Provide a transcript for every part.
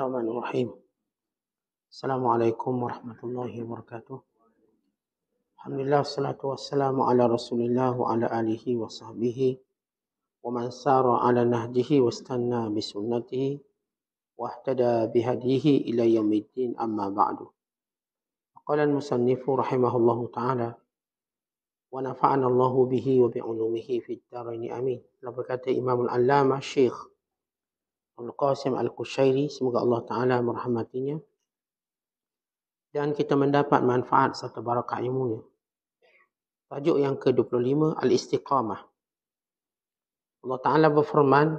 Bismillahirrahmanirrahim. Assalamualaikum warahmatullahi wabarakatuh. Alhamdulillah, wassalatu wassalamu ala rasulillah wa ala alihi wa sahbihi wa man sara ala nahjihi wa istanna bisunnatihi wa ihtada bihadihi ila yaumiddin, amma ba'du. Qala al-musannifu rahimahullahu ta'ala wa nafa'ana Allahu bihi wa bi'ulumihi fid dharain amin. Lalu berkata Imamul Allamah Syekh Al-Qasim Al-Qushairi, semoga Allah Ta'ala merahmatinya, dan kita mendapat manfaat serta barakah ilmunya. Tajuk yang ke-25, Al-Istiqamah. Allah Ta'ala berfirman,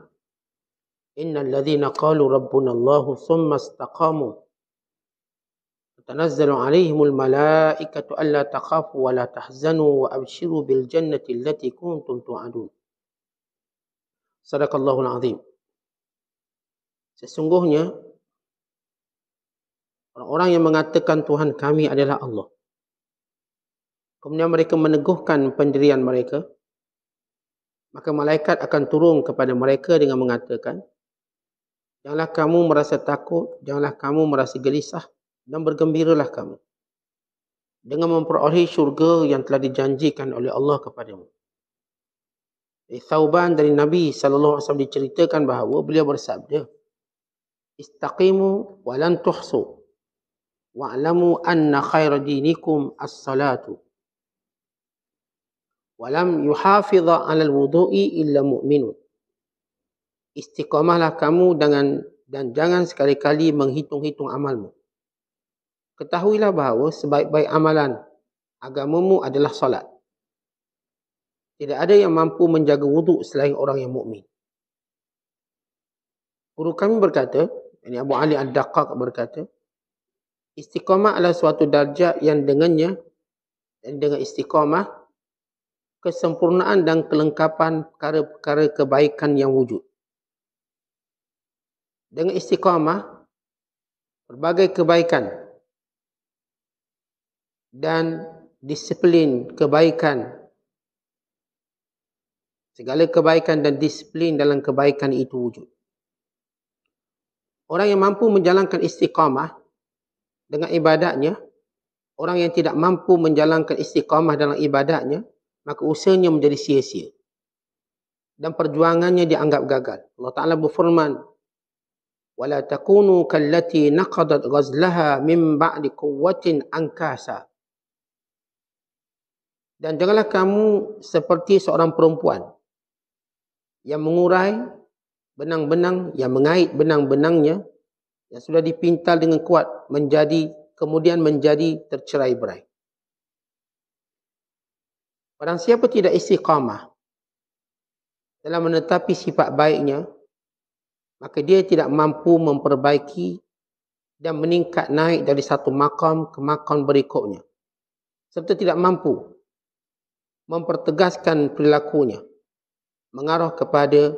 Innal ladhina qalu rabbuna Allahu thumma istaqamu tatanazzalu alaihimul malaikatu alla takhafu wa la tahzanu wa abshiru bil jannati allati kuntum tu'adun. Sadaqallahul azim. Sesungguhnya orang-orang yang mengatakan Tuhan kami adalah Allah, kemudian mereka meneguhkan pendirian mereka, maka malaikat akan turun kepada mereka dengan mengatakan, janganlah kamu merasa takut, janganlah kamu merasa gelisah, dan bergembiralah kamu dengan memperoleh syurga yang telah dijanjikan oleh Allah kepadamu. Thauban dari Nabi SAW diceritakan bahawa beliau bersabda, Istaqimu wa lan tuhsu wa'lamu anna khaira dinikum as-salatu wa lam yuhafidha 'ala al-wudu'i illa mu'minun. Istiqamahlah kamu dan jangan sekali-kali menghitung-hitung amalmu. Ketahuilah bahawa sebaik-baik amalan agamamu adalah salat. Tidak ada yang mampu menjaga wuduk selain orang yang mukmin. Guru kami berkata, ini Abu Ali Ad-Daqqaq berkata, istiqamah adalah suatu darjah yang dengannya, dan dengan istiqamah, kesempurnaan dan kelengkapan perkara-perkara kebaikan yang wujud. Dengan istiqamah, berbagai kebaikan dan disiplin kebaikan, segala kebaikan dan disiplin dalam kebaikan itu wujud. Orang yang mampu menjalankan istiqamah dengan ibadatnya, orang yang tidak mampu menjalankan istiqamah dalam ibadatnya, maka usahanya menjadi sia-sia dan perjuangannya dianggap gagal. Allah Ta'ala berfirman, وَلَا تَكُونُوا كَالَّتِي نَقَضَتْ غَزْلَهَا مِنْ بَعْدِ قُوَّةٍ أَنْكَاسًا. Dan janganlah kamu seperti seorang perempuan yang mengurai benang-benang, yang mengait benang-benangnya yang sudah dipintal dengan kuat kemudian menjadi tercerai-berai. Barang siapa tidak istiqamah dalam menetapi sifat baiknya, maka dia tidak mampu memperbaiki dan meningkat naik dari satu makam ke makam berikutnya, serta tidak mampu mempertegaskan perilakunya mengarah kepada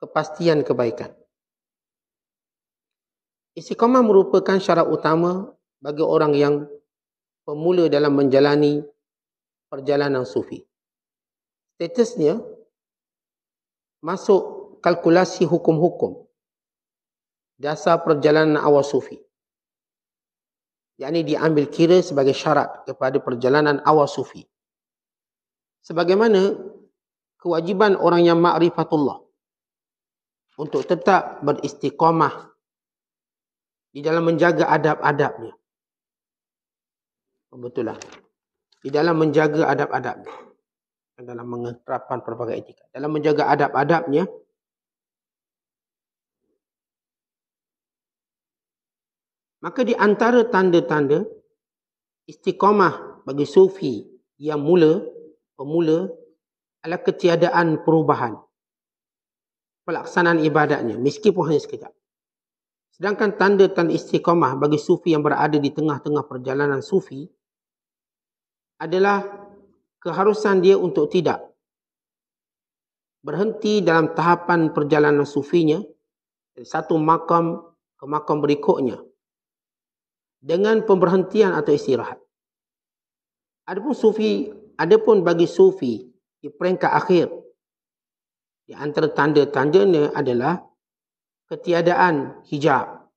kepastian kebaikan. Istiqamah merupakan syarat utama bagi orang yang pemula dalam menjalani perjalanan sufi. Statusnya masuk kalkulasi hukum-hukum dasar perjalanan awal sufi, yakni diambil kira sebagai syarat kepada perjalanan awal sufi. Sebagaimana kewajiban orang yang ma'rifatullah untuk tetap beristiqamah di dalam menjaga adab-adabnya. Betul lah. Di dalam menjaga adab-adabnya, dalam menerapkan pelbagai etika, dalam menjaga adab-adabnya, maka di antara tanda-tanda istiqamah bagi sufi yang pemula adalah ketiadaan perubahan pelaksanaan ibadatnya meskipun hanya sekejap. Sedangkan tanda-tanda istiqamah bagi sufi yang berada di tengah-tengah perjalanan sufi adalah keharusan dia untuk tidak berhenti dalam tahapan perjalanan sufinya dari satu makam ke makam berikutnya dengan pemberhentian atau istirahat. Adapun bagi sufi di peringkat akhir, di antara tanda-tandanya adalah ketiadaan hijab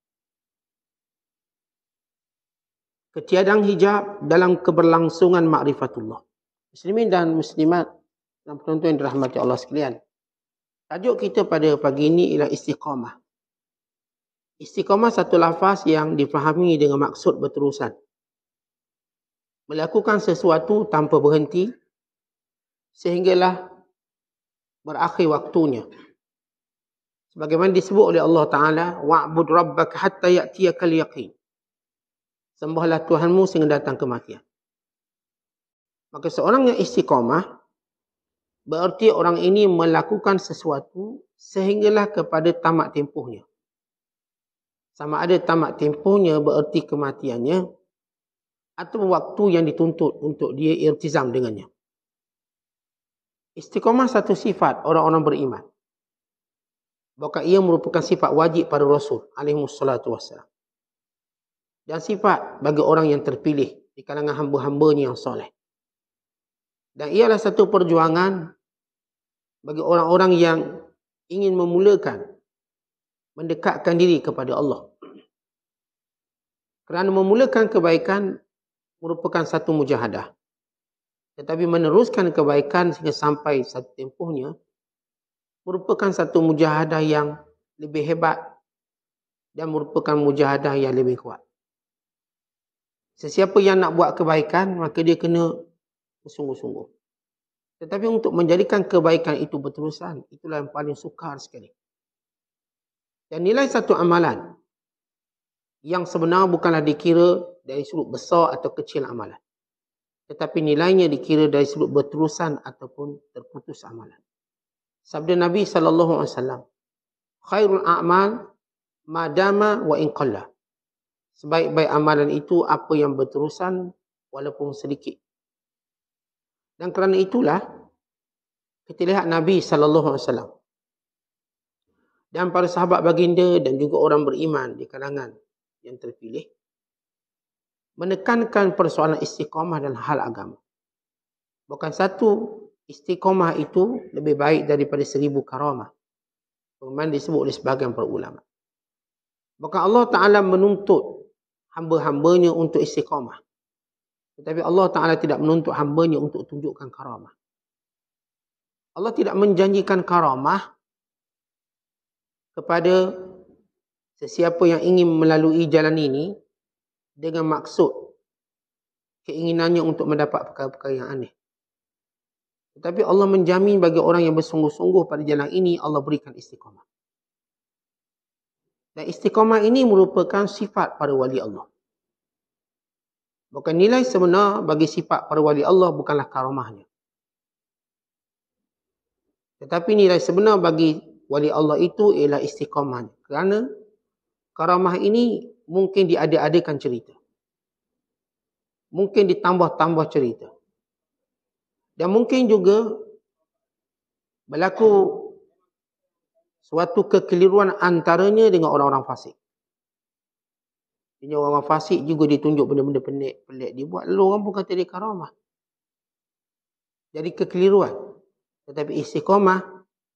ketiadaan hijab dalam keberlangsungan ma'rifatullah. Muslimin dan muslimat dan penonton yang dirahmati Allah sekalian. Tajuk kita pada pagi ini ialah istiqamah. Istiqamah satu lafaz yang difahami dengan maksud berterusan. Melakukan sesuatu tanpa berhenti sehinggalah berakhir waktunya. Sebagaimana disebut oleh Allah Ta'ala, wa'bud rabbaka hatta ya'tiyakal yaqin. Sembahlah Tuhanmu sehingga datang kematian. Maka seorang yang istiqamah berarti orang ini melakukan sesuatu sehinggalah kepada tamat tempohnya. Sama ada tamat tempohnya berarti kematiannya atau waktu yang dituntut untuk dia iltizam dengannya. Istiqamah satu sifat orang-orang beriman. Bahkan ia merupakan sifat wajib pada Rasul alaihissalatu wassalam. Dan sifat bagi orang yang terpilih di kalangan hamba-hambanya yang soleh. Dan ialah satu perjuangan bagi orang-orang yang ingin memulakan, mendekatkan diri kepada Allah. Kerana memulakan kebaikan merupakan satu mujahadah. Tetapi meneruskan kebaikan sehingga sampai satu tempohnya merupakan satu mujahadah yang lebih hebat dan merupakan mujahadah yang lebih kuat. Sesiapa yang nak buat kebaikan, maka dia kena bersungguh-sungguh. Tetapi untuk menjadikan kebaikan itu berterusan, itulah yang paling sukar sekali. Dan nilai satu amalan yang sebenarnya bukanlah dikira dari sudut besar atau kecil amalan. Tetapi nilainya dikira dari sudut berterusan ataupun terputus amalan. Sabda Nabi SAW, khairul a'mal madama wa in qalla. Sebaik-baik amalan itu apa yang berterusan walaupun sedikit. Dan kerana itulah kita lihat Nabi SAW dan para sahabat baginda dan juga orang beriman di kalangan yang terpilih menekankan persoalan istiqamah dalam hal agama. Bukan satu istiqamah itu lebih baik daripada 1000 karamah. Bagaimana disebut oleh sebahagian para ulama. Bahkan Allah Ta'ala menuntut hamba-hambanya untuk istiqamah. Tetapi Allah Ta'ala tidak menuntut hambanya untuk tunjukkan karamah. Allah tidak menjanjikan karamah kepada sesiapa yang ingin melalui jalan ini dengan maksud keinginannya untuk mendapat perkara-perkara yang aneh. Tetapi Allah menjamin bagi orang yang bersungguh-sungguh pada jalan ini, Allah berikan istiqamah. Dan istiqamah ini merupakan sifat para wali Allah. Bukan nilai sebenar bagi sifat para wali Allah bukanlah karamahnya. Tetapi nilai sebenar bagi wali Allah itu ialah istiqamahnya. Kerana karamah ini mungkin diada-adakan cerita. Mungkin ditambah-tambah cerita. Dan mungkin juga berlaku suatu kekeliruan antaranya dengan orang-orang fasik. Jadi orang fasik juga ditunjuk benda-benda pelik dia buat. Lalu orang pun kata dia karamah. Jadi kekeliruan. Tetapi istiqamah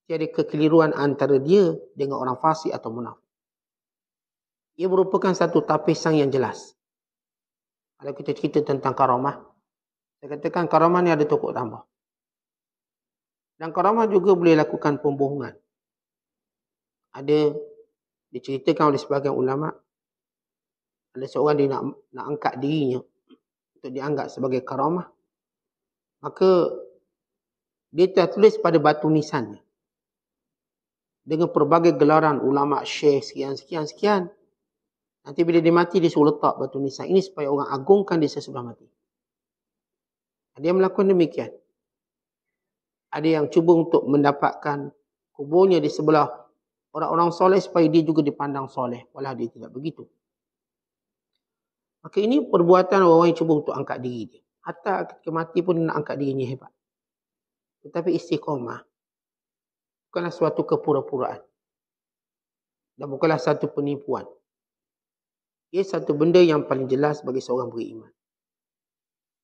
tiada kekeliruan antara dia dengan orang fasik atau munafik. Ia merupakan satu tapisan yang jelas. Kalau kita cerita tentang karamah, saya katakan karamah ni ada tokok tambah. Dan karamah juga boleh lakukan pembohongan. Ada diceritakan oleh sebagian ulama, ada seorang dia nak angkat dirinya untuk dianggap sebagai karamah, maka dia tertulis pada batu nisannya dengan pelbagai gelaran ulama, syekh sekian. Nanti bila dia mati, dia suruh letak batu nisan ini supaya orang agungkan dia sesudah mati. Dia melakukan demikian. Ada yang cuba untuk mendapatkan kuburnya di sebelah orang-orang soleh supaya dia juga dipandang soleh. Walau dia tidak begitu. Maka ini perbuatan orang yang cuba untuk angkat diri dia. Hatta ketika mati pun dia nak angkat dirinya hebat. Tetapi istiqamah bukanlah suatu kepura-puraan. Dan bukanlah satu penipuan. Ia satu benda yang paling jelas bagi seorang beriman.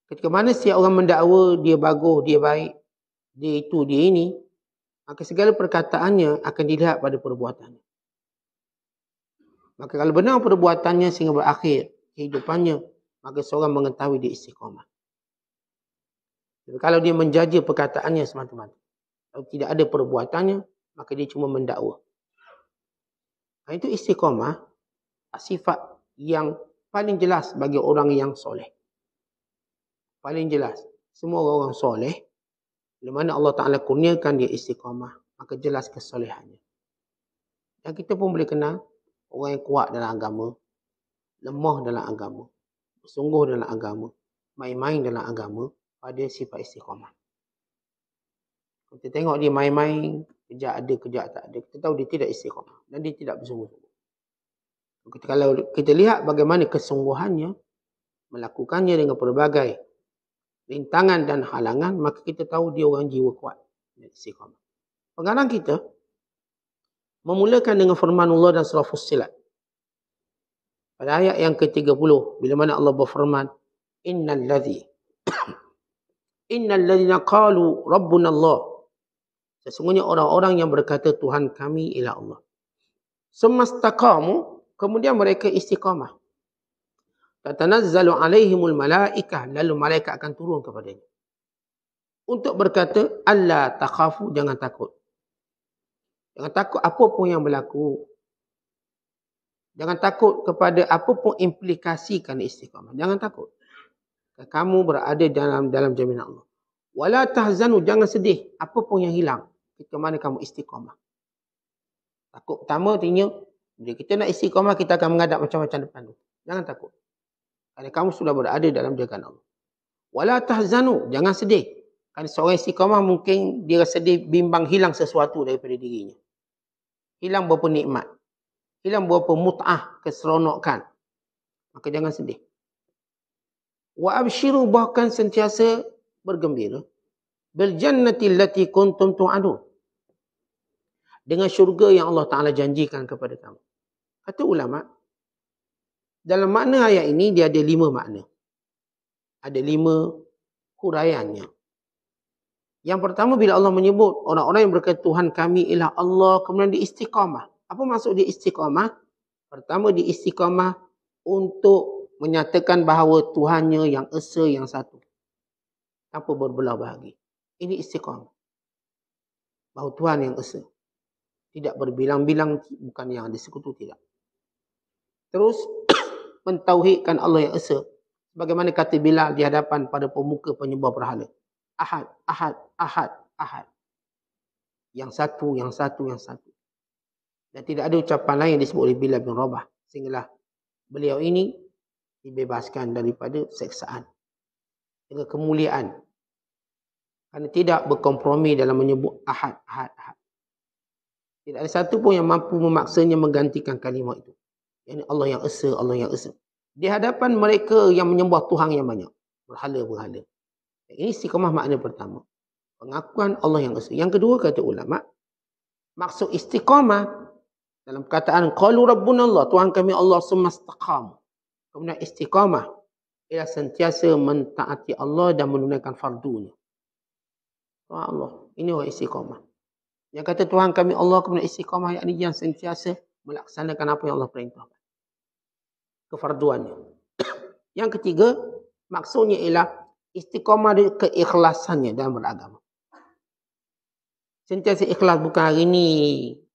Ketika mana setiap orang mendakwa dia bagus, dia baik, dia itu, dia ini, maka segala perkataannya akan dilihat pada perbuatannya. Maka kalau benar perbuatannya sehingga berakhir kehidupannya, maka seorang mengetahui dia istiqamah. Jadi, kalau dia menjaja perkataannya semata-mata, kalau tidak ada perbuatannya, maka dia cuma mendakwa. Itu istiqamah, sifat yang paling jelas bagi orang yang soleh. Paling jelas. Semua orang soleh, di mana Allah Ta'ala kurniakan dia istiqamah, maka jelas kesolehannya. Dan kita pun boleh kenal orang yang kuat dalam agama, lemah dalam agama, bersungguh dalam agama, main-main dalam agama, pada sifat istiqamah. Kita tengok dia main-main, kejap ada, kejap tak ada. Kita tahu dia tidak istiqamah dan dia tidak bersungguh-sungguh. Kalau kita lihat bagaimana kesungguhannya, melakukannya dengan pelbagai rintangan dan halangan, maka kita tahu dia orang jiwa kuat dan istiqamah. Pengarang kita memulakan dengan firman Allah dan surah Fussilat. Pada ayat yang ke-30, bila mana Allah berfirman, Innal ladzina qalu rabbuna Allah. Sesungguhnya orang-orang yang berkata Tuhan kami ialah Allah. Semastaqamu, kemudian mereka istiqamah. Tatanazzalu alaihimul malaikah, lalu malaikat akan turun kepadanya. Untuk berkata, alla takhafu, jangan takut. Jangan takut apa pun yang berlaku. Jangan takut kepada apa pun implikasi kerana istiqamah. Jangan takut. Kamu berada dalam jaminan Allah. Wala tahzanu, jangan sedih apa pun yang hilang ketika mana kamu istiqamah. Takut pertama artinya, bila kita nak istiqamah, kita akan menghadap macam-macam depan tu. Jangan takut. Kerana kamu sudah berada dalam jagaan Allah. Wala tahzanu, jangan sedih. Kerana seorang istiqamah mungkin dia sedih, bimbang hilang sesuatu daripada dirinya. Hilang beberapa nikmat. Hilang beberapa mut'ah, keseronokan. Maka jangan sedih. Wa abshiru, bahkan sentiasa bergembira. Bil jannati allati kuntum tu'adun. Dengan syurga yang Allah Ta'ala janjikan kepada kamu. Kata ulama, dalam makna ayat ini dia ada 5 makna. Ada 5 huraiannya. Yang pertama, bila Allah menyebut orang-orang yang berkata Tuhan kami ialah Allah, kemudian dia istiqamah. Apa maksud dia istiqamah? Pertama, dia istiqamah untuk menyatakan bahawa Tuhannya yang esa, yang satu. Tanpa berbelah bahagi. Ini istiqamah. Bahawa Tuhan yang esa. Tidak berbilang-bilang, bukan yang ada sekutu, tidak. Terus, mentauhidkan Allah yang esa. Bagaimana kata Bilal di hadapan pada pemuka penyembah berhala. Ahad, ahad, ahad, ahad. Yang satu, yang satu, yang satu. Dan tidak ada ucapan lain yang disebut oleh Bilal bin Rabah. Sehinggalah beliau ini dibebaskan daripada seksaan. Dengan kemuliaan. Kerana tidak berkompromi dalam menyebut ahad, ahad, ahad. Tidak ada satu pun yang mampu memaksanya menggantikan kalimah itu. Yang Allah yang esa, Allah yang esa. Di hadapan mereka yang menyembah Tuhan yang banyak. Berhala-berhala. Ini istiqamah makna pertama. Pengakuan Allah yang esa. Yang kedua, kata ulama, maksud istiqamah dalam perkataan qalu rabbuna Allah, Tuhan kami Allah, semastaqam. Kemudian istiqamah ialah sentiasa mentaati Allah dan menunaikan fardunya. Tuhan Allah, ini orang istiqamah. Yang kata Tuhan kami Allah, kemudian istiqamah, yakni yang sentiasa melaksanakan apa yang Allah perintahkan. Kefarduannya. Yang ketiga, maksudnya ialah istiqamah dari keikhlasannya dalam beragama. Sentiasa ikhlas, bukan hari ni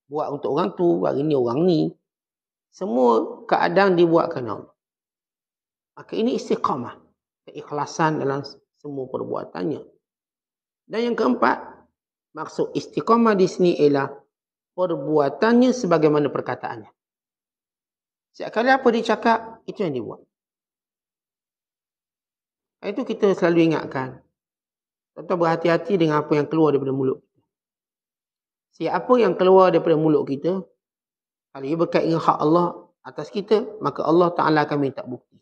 buat untuk orang tu, hari ni orang ni. Semua keadaan dibuatkan Allah. Maka ini istiqamah. Keikhlasan dalam semua perbuatannya. Dan yang keempat, maksud istiqamah di sini ialah perbuatannya sebagaimana perkataannya. Setiap kali apa dia cakap, itu yang dia buat. Itu kita selalu ingatkan. Tentu berhati-hati dengan apa yang keluar daripada mulut kita. Siapa yang keluar daripada mulut kita, kalau ia berkait dengan hak Allah atas kita, maka Allah Ta'ala akan minta bukti.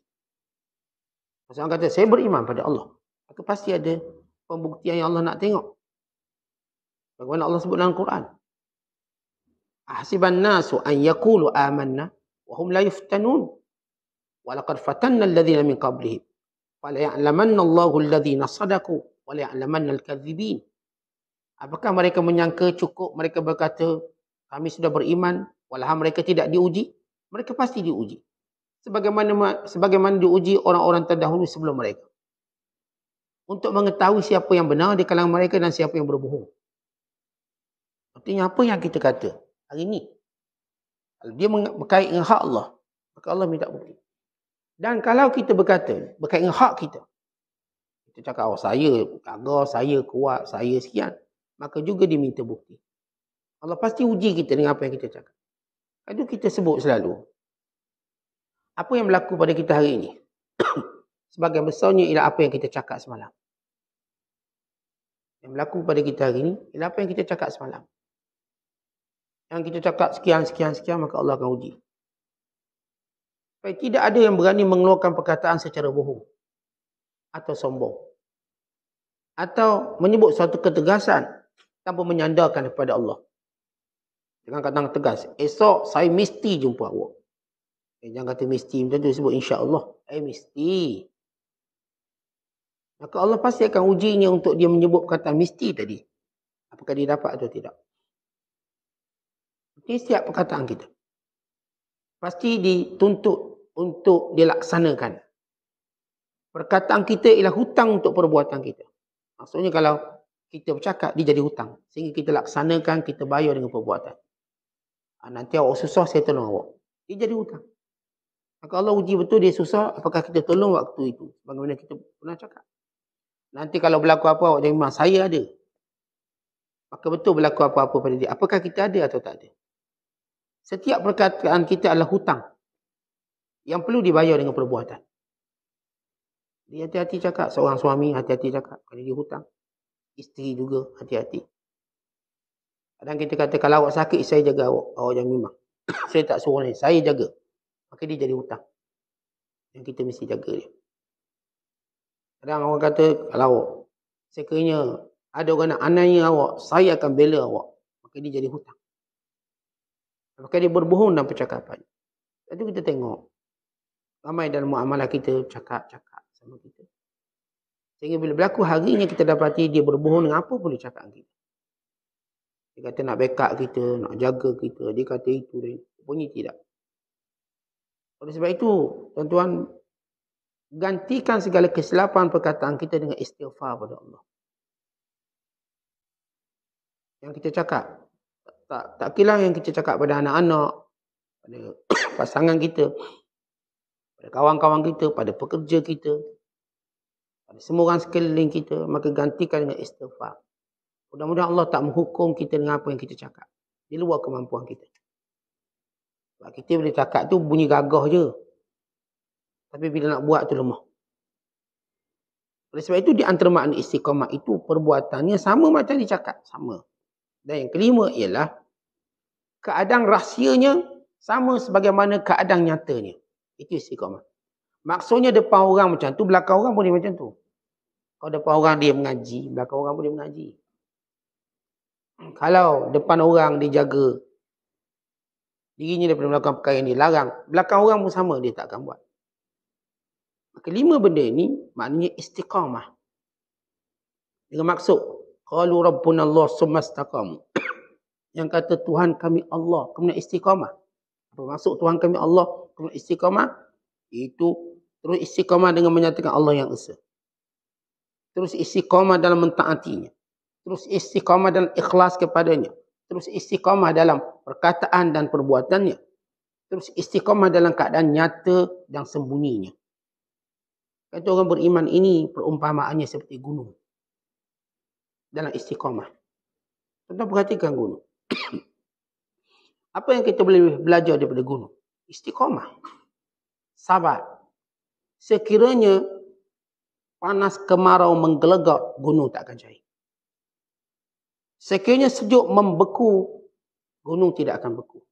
Orang kata, saya beriman pada Allah. Maka pasti ada pembuktian yang Allah nak tengok. Bagaimana Allah sebut dalam Quran. Ahsiban nasu an yaqulu amanna wa hum la yuftanun. Wa laqad fatanna alladhina min qablihim. Fala ya'lamanna Allahu alladhina sadaqu wa la ya'lamanna al-kadzibin. Apakah mereka menyangka cukup mereka berkata kami sudah beriman walhal mereka tidak diuji? Mereka pasti diuji. Sebagaimana diuji orang-orang terdahulu sebelum mereka. Untuk mengetahui siapa yang benar di kalangan mereka dan siapa yang berbohong. Artinya apa yang kita kata hari ini? Kalau dia berkait dengan hak Allah, maka Allah minta bukti. Dan kalau kita berkata berkait dengan hak kita, kita cakap, saya gagah, saya kuat, saya sekian, maka juga diminta bukti. Allah pasti uji kita dengan apa yang kita cakap. Itu kita sebut selalu. Apa yang berlaku pada kita hari ini? Sebagian besarnya ialah apa yang kita cakap semalam. Yang berlaku pada kita hari ini ialah apa yang kita cakap semalam. Yang kita cakap sekian, maka Allah akan uji. Supaya tidak ada yang berani mengeluarkan perkataan secara bohong. Atau sombong. Atau menyebut suatu ketegasan tanpa menyandarkan kepada Allah. Jangan kata tegas, esok saya mesti jumpa awak. Jangan kata mesti, macam tu sebut insya-Allah. Mesti. Maka Allah pasti akan ujinya untuk dia menyebut kata mesti tadi. Apakah dia dapat atau tidak. Ini setiap perkataan kita. Pasti dituntut untuk dilaksanakan. Perkataan kita ialah hutang untuk perbuatan kita. Maksudnya kalau kita bercakap, dia jadi hutang. Sehingga kita laksanakan, kita bayar dengan perbuatan. Nanti awak susah, saya tolong awak. Dia jadi hutang. Maka Allah uji betul dia susah, apakah kita tolong waktu itu. Bagaimana kita pernah cakap. Nanti kalau berlaku apa, awak jangan memang saya ada. Maka betul berlaku apa-apa pada dia. Apakah kita ada atau tak ada. Setiap perkataan kita adalah hutang. Yang perlu dibayar dengan perbuatan. Dia hati-hati cakap. Seorang suami hati-hati cakap. Kalau dia hutang. Isteri juga hati-hati. Kadang kita kata, kalau awak sakit, saya jaga awak. Awak jangan memang. Saya tak suruh ni. Saya jaga. Maka dia jadi hutang. Yang kita mesti jaga dia. Kadang orang kata, kalau sekiranya ada orang nak aniaya awak, saya akan bela awak. Maka dia jadi hutang. Maka dia berbohong dalam percakapan. Itu kita tengok. Ramai dalam muamalah kita cakap-cakap sama kita. Sehingga bila berlaku harinya kita dapati dia berbohong dengan apa pun dia cakap kita. Dia kata nak backup kita, nak jaga kita. Dia kata itu dan itu. Punya tidak. Oleh sebab itu, tuan-tuan, gantikan segala kesilapan perkataan kita dengan istighfar pada Allah. Yang kita cakap. Tak kira yang kita cakap pada anak-anak, pada pasangan kita, pada kawan-kawan kita, pada pekerja kita, pada semua orang sekeliling kita, maka gantikan dengan istighfar. Mudah-mudahan Allah tak menghukum kita dengan apa yang kita cakap. Di luar kemampuan kita. Sebab kita boleh cakap tu bunyi gagah je. Tapi bila nak buat tu lemah. Oleh sebab itu di antara makna istiqamah itu perbuatannya sama macam dicakap. Sama. Dan yang kelima ialah keadaan rahsianya sama sebagaimana keadaan nyatanya. Itu istiqamah. Maksudnya depan orang macam tu, belakang orang boleh macam tu. Kalau depan orang dia mengaji, belakang orang boleh mengaji. Kalau depan orang dia jaga dirinya daripada melakukan perkara yang dilarang, belakang orang pun sama, dia tak akan buat. Maka 5 benda ini maknanya istiqamah. Dengan maksud, qalu rabbuna Allah summa istaqamu. Yang kata Tuhan kami Allah, kemudian istiqamah. Apa maksud Tuhan kami Allah, kemudian istiqamah? Itu terus istiqamah dengan menyatakan Allah yang esa. Terus istiqamah dalam mentaatinya. Terus istiqamah dalam ikhlas kepadanya. Terus istiqamah dalam perkataan dan perbuatannya. Terus istiqamah dalam keadaan nyata dan sembunyinya. Kata orang beriman ini perumpamaannya seperti gunung. Dalam istiqamah. Kita perhatikan gunung. Apa yang kita boleh belajar daripada gunung? Istiqamah. Sabar. Sekiranya panas kemarau menggelegak, gunung tak akan cair. Sekiranya sejuk membeku, gunung tidak akan beku.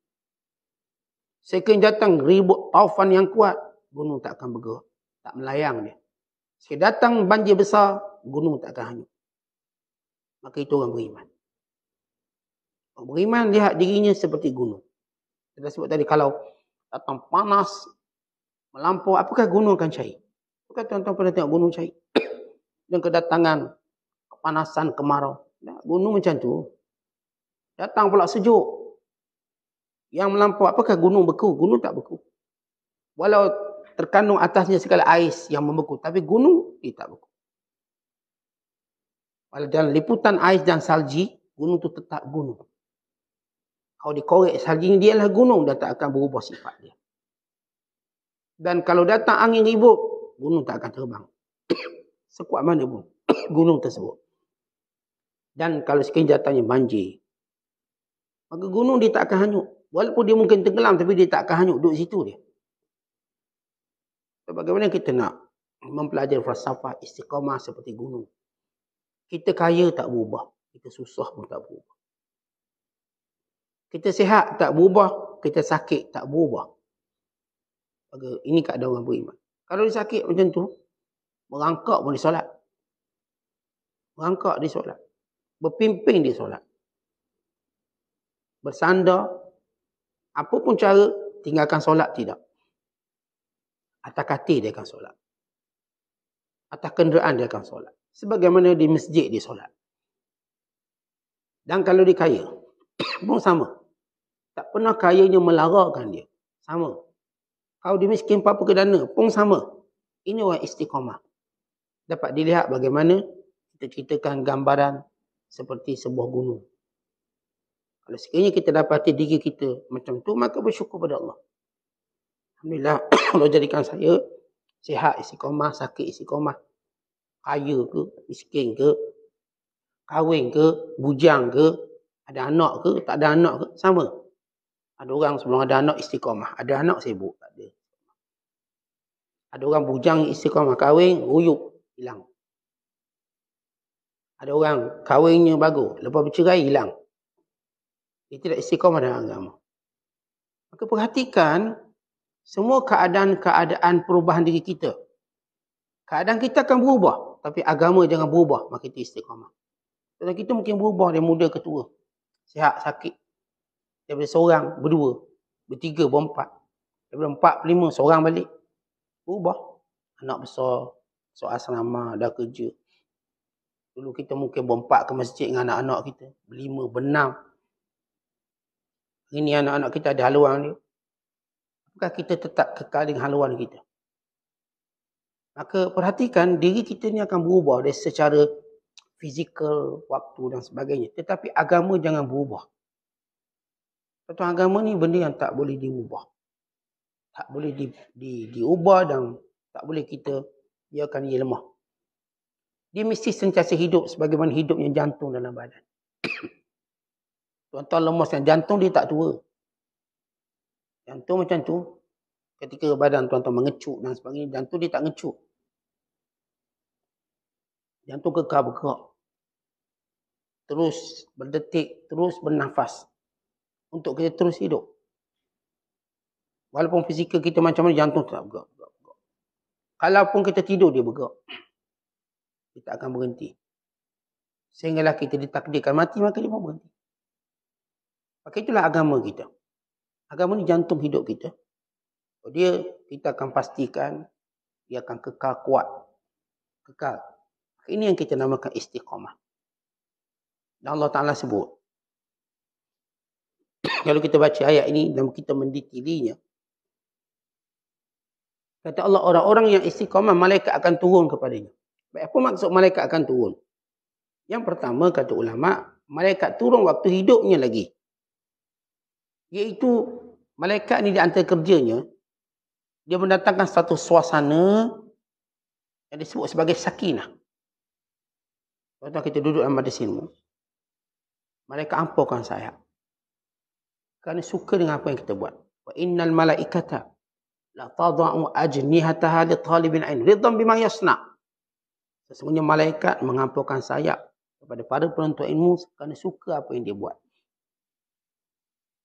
Sekiranya datang ribut taufan yang kuat, gunung tak akan bergerak. Tak melayang dia. Sekiranya datang banjir besar, gunung tak akan hanyut. Maka itu orang beriman. Orang beriman lihat dirinya seperti gunung. Kita sebut tadi, kalau datang panas, melampau, apakah gunung akan cair? Apakah tuan-tuan pernah tengok gunung cair? Dan kedatangan kepanasan, kemarau. Gunung macam tu. Datang pula sejuk. Yang melampau, apakah gunung beku? Gunung tak beku. Walau terkandung atasnya segala ais yang membeku. Tapi gunung, dia tak beku. Kalau dalam liputan ais dan salji, gunung itu tetap gunung. Kalau dikorek salji, dia lah gunung, dia tak akan berubah sifat dia. Dan kalau datang angin ribut, gunung tak akan terbang. Sekuat mana pun gunung tersebut. Dan kalau sekiranya datangnya banjir, maka gunung dia tak akan hanyut. Walaupun dia mungkin tenggelam, tapi dia tak akan hanyut. Duduk situ dia. So, bagaimana kita nak mempelajari falsafah istiqamah seperti gunung? Kita kaya tak berubah. Kita susah pun tak berubah. Kita sihat tak berubah. Kita sakit tak berubah. Ini keadaan orang beriman. Kalau dia sakit macam tu, merangkak pun dia solat. Merangkak dia solat. Berpimpin dia solat. Bersandar. Apa pun cara, tinggalkan solat tidak. Atas katil dia akan solat. Atas kenderaan dia akan solat. Sebagaimana di masjid dia solat. Dan kalau dia kaya, pun sama. Tak pernah kayanya melarakan dia. Sama. Kalau dia miskin apa kedana, pun sama. Ini orang istiqamah. Dapat dilihat bagaimana kita ceritakan gambaran seperti sebuah gunung. Kalau sekiranya kita dapati diri kita macam tu, maka bersyukur pada Allah. Alhamdulillah, Allah jadikan saya sihat istiqamah, sakit istiqamah. Kaya ke, miskin ke, kahwin ke, bujang ke, ada anak ke, tak ada anak ke, sama. Ada orang sebelum ada anak istiqamah, ada anak sibuk, tak ada. Ada orang bujang istiqamah, kahwin, ruyuk, hilang. Ada orang kahwinnya bagus, lepas bercerai, hilang. Dia tidak istiqamah dalam agama. Maka perhatikan semua keadaan-keadaan perubahan diri kita. Keadaan kita akan berubah. Tapi agama jangan berubah. Maka kita istiqamah. Kalau kita mungkin berubah dari muda ke tua. Sihat, sakit. Daripada seorang, berdua. Bertiga, berempat. Daripada 4, 5, seorang balik. Berubah. Anak besar. Soal asrama, dah kerja. Dulu kita mungkin berempat ke masjid dengan anak-anak kita. Berlima, berenam. Ini anak-anak kita ada haluan dia. Apakah kita tetap kekal dengan haluan kita? Maka perhatikan diri kita ni akan berubah dari secara fizikal, waktu dan sebagainya. Tetapi agama jangan berubah. Satu agama ni benda yang tak boleh diubah. Tak boleh diubah dan tak boleh kita biarkan ia lemah. Dia mesti sentiasa hidup sebagaimana hidupnya jantung dalam badan. Tuan-tuan lemaskan jantung dia tak tua. Jantung macam tu. Ketika badan tuan-tuan mengecut dan sebagainya, jantung dia tak ngecut. Jantung kekal bergerak. Terus berdetik, terus bernafas. Untuk kita terus hidup. Walaupun fizikal kita macam mana, jantung tetap bergerak. Kalaupun kita tidur, dia bergerak. Dia tak akan berhenti. Sehinggalah kita ditakdirkan mati, maka dia pun berhenti. Maka itulah agama kita. Agama ni jantung hidup kita. Kita akan pastikan dia akan kekal kuat. Kekal. Ini yang kita namakan istiqamah. Dan Allah Ta'ala sebut. Kalau kita baca ayat ini dan kita mendetailinya. Kata Allah, orang-orang yang istiqamah, malaikat akan turun kepadanya. Baik, apa maksud malaikat akan turun? Yang pertama, kata ulama, malaikat turun waktu hidupnya lagi. Iaitu, malaikat ni di antara kerjanya, dia mendatangkan satu suasana yang disebut sebagai sakinah. Waktu kita duduk dalam majlis ilmu, malaikat ampunkan saya. Kerana suka dengan apa yang kita buat. Wa innal malaikata la tada'u ajnihataha li talibin ilm ridhan bima yasna'. Sesungguhnya malaikat mengampunkan sayap kepada para penuntut ilmu kerana suka apa yang dia buat.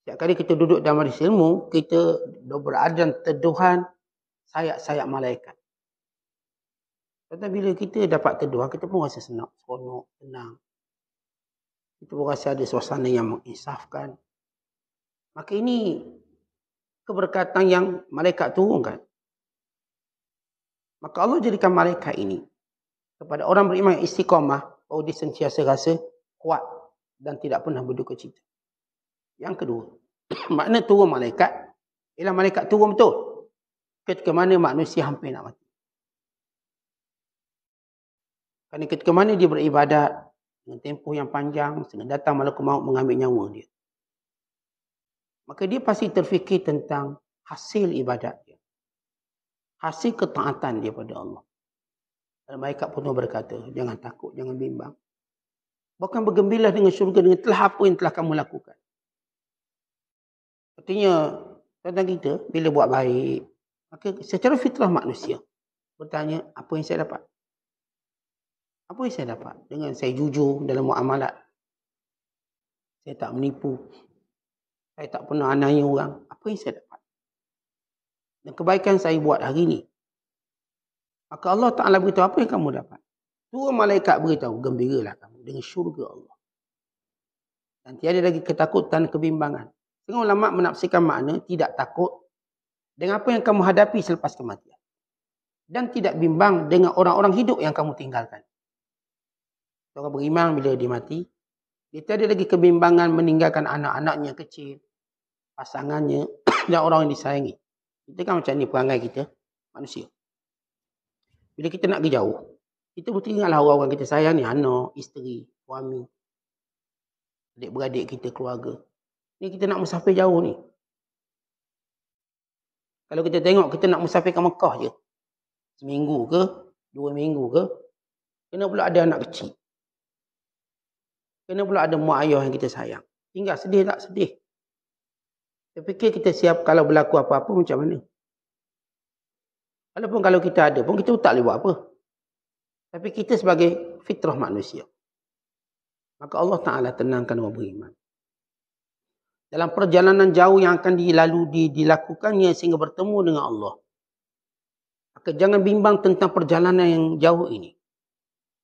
Setiap kali kita duduk dalam majlis ilmu, kita berada dalam teduhan sayap-sayap malaikat. Tetapi bila kita dapat teduhan, kita pun rasa senang, seronok, tenang. Kita pun rasa ada suasana yang menginsafkan. Maka ini keberkatan yang malaikat turunkan. Maka Allah jadikan malaikat ini kepada orang beriman yang istiqamah, bahawa dia sentiasa rasa kuat dan tidak pernah berduka cita. Yang kedua, makna turun malaikat ialah malaikat turun betul. ketika mana manusia hampir nak mati. Kerana ketika mana dia beribadat dengan tempoh yang panjang, sehingga datang malaikat maut mengambil nyawa dia. Maka dia pasti terfikir tentang hasil ibadat dia. Hasil ketaatan dia pada Allah. Dan malaikat pun berkata, jangan takut, jangan bimbang. Bahkan bergembiralah dengan syurga dengan telah apa yang telah kamu lakukan. Artinya, tuan-tuan kita bila buat baik, maka secara fitrah manusia bertanya, apa yang saya dapat? Apa yang saya dapat? Dengan saya jujur dalam muamalat. Saya tak menipu. Saya tak pernah aniaya orang. Apa yang saya dapat? Dan kebaikan saya buat hari ini. Maka Allah Ta'ala beritahu, apa yang kamu dapat? Dua malaikat beritahu, gembiralah kamu dengan syurga Allah. Dan tiada lagi ketakutan, kebimbangan. Setengah ulama menafsirkan makna tidak takut dengan apa yang kamu hadapi selepas kematian. Dan tidak bimbang dengan orang-orang hidup yang kamu tinggalkan. Orang beriman bila dia mati, dia tiada lagi kebimbangan meninggalkan anak-anaknya kecil, pasangannya dan orang yang disayangi. Kita kan macam ni perangai kita, manusia. Bila kita nak pergi jauh, kita mesti ingatlah orang-orang kita sayang ni, anak, isteri, suami, adik-beradik kita, keluarga. Ni kita nak musafir jauh ni. Kalau kita tengok kita nak musafir ke Mekah je, seminggu ke, 2 minggu ke, kena pula ada anak kecil. Kena pula ada mak ayah yang kita sayang. Tinggal sedih tak sedih. Saya fikir kita siap kalau berlaku apa-apa macam mana. Walaupun kalau kita ada pun kita tak boleh buat apa. Tapi kita sebagai fitrah manusia. Maka Allah Ta'ala tenangkan orang beriman. Dalam perjalanan jauh yang akan dilakukannya sehingga bertemu dengan Allah. Maka jangan bimbang tentang perjalanan yang jauh ini.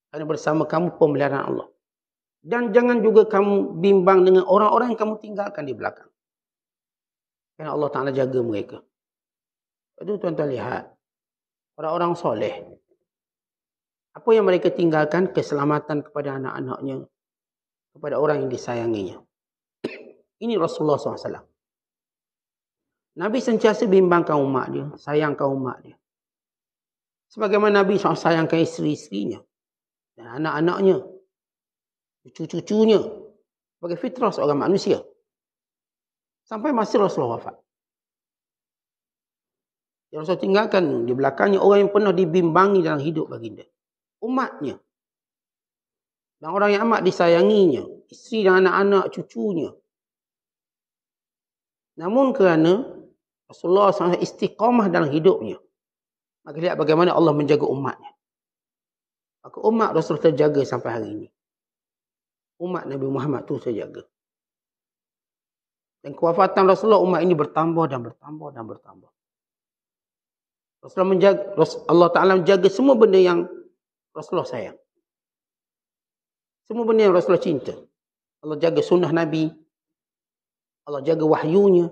Kerana bersama kamu pemeliharaan Allah. Dan jangan juga kamu bimbang dengan orang-orang yang kamu tinggalkan di belakang. Kerana Allah Ta'ala jaga mereka. Itu tuan-tuan lihat. Orang-orang soleh. Apa yang mereka tinggalkan? Keselamatan kepada anak-anaknya. Kepada orang yang disayanginya. Ini Rasulullah SAW. Nabi sentiasa bimbangkan umat dia. Sayangkan umat dia. Sebagaimana Nabi SAW sayangkan isteri-isterinya. Dan anak-anaknya. Cucu-cucunya. Sebagai fitrah seorang manusia. Sampai masa Rasulullah wafat. Yang Rasul tinggalkan di belakangnya orang yang pernah dibimbangi dalam hidup baginda. Umatnya. Dan orang yang amat disayanginya. Isteri dan anak-anak cucunya. Namun kerana Rasulullah SAW istiqamah dalam hidupnya. Maka lihat bagaimana Allah menjaga umatnya. Maka umat Rasul terjaga sampai hari ini. Umat Nabi Muhammad tu terjaga. Dan kewafatan Rasulullah, umat ini bertambah dan bertambah dan bertambah. Rasulullah menjaga, Allah Ta'ala menjaga semua benda yang Rasulullah sayang. Semua benda yang Rasulullah cinta. Allah jaga sunnah Nabi. Allah jaga wahyunya.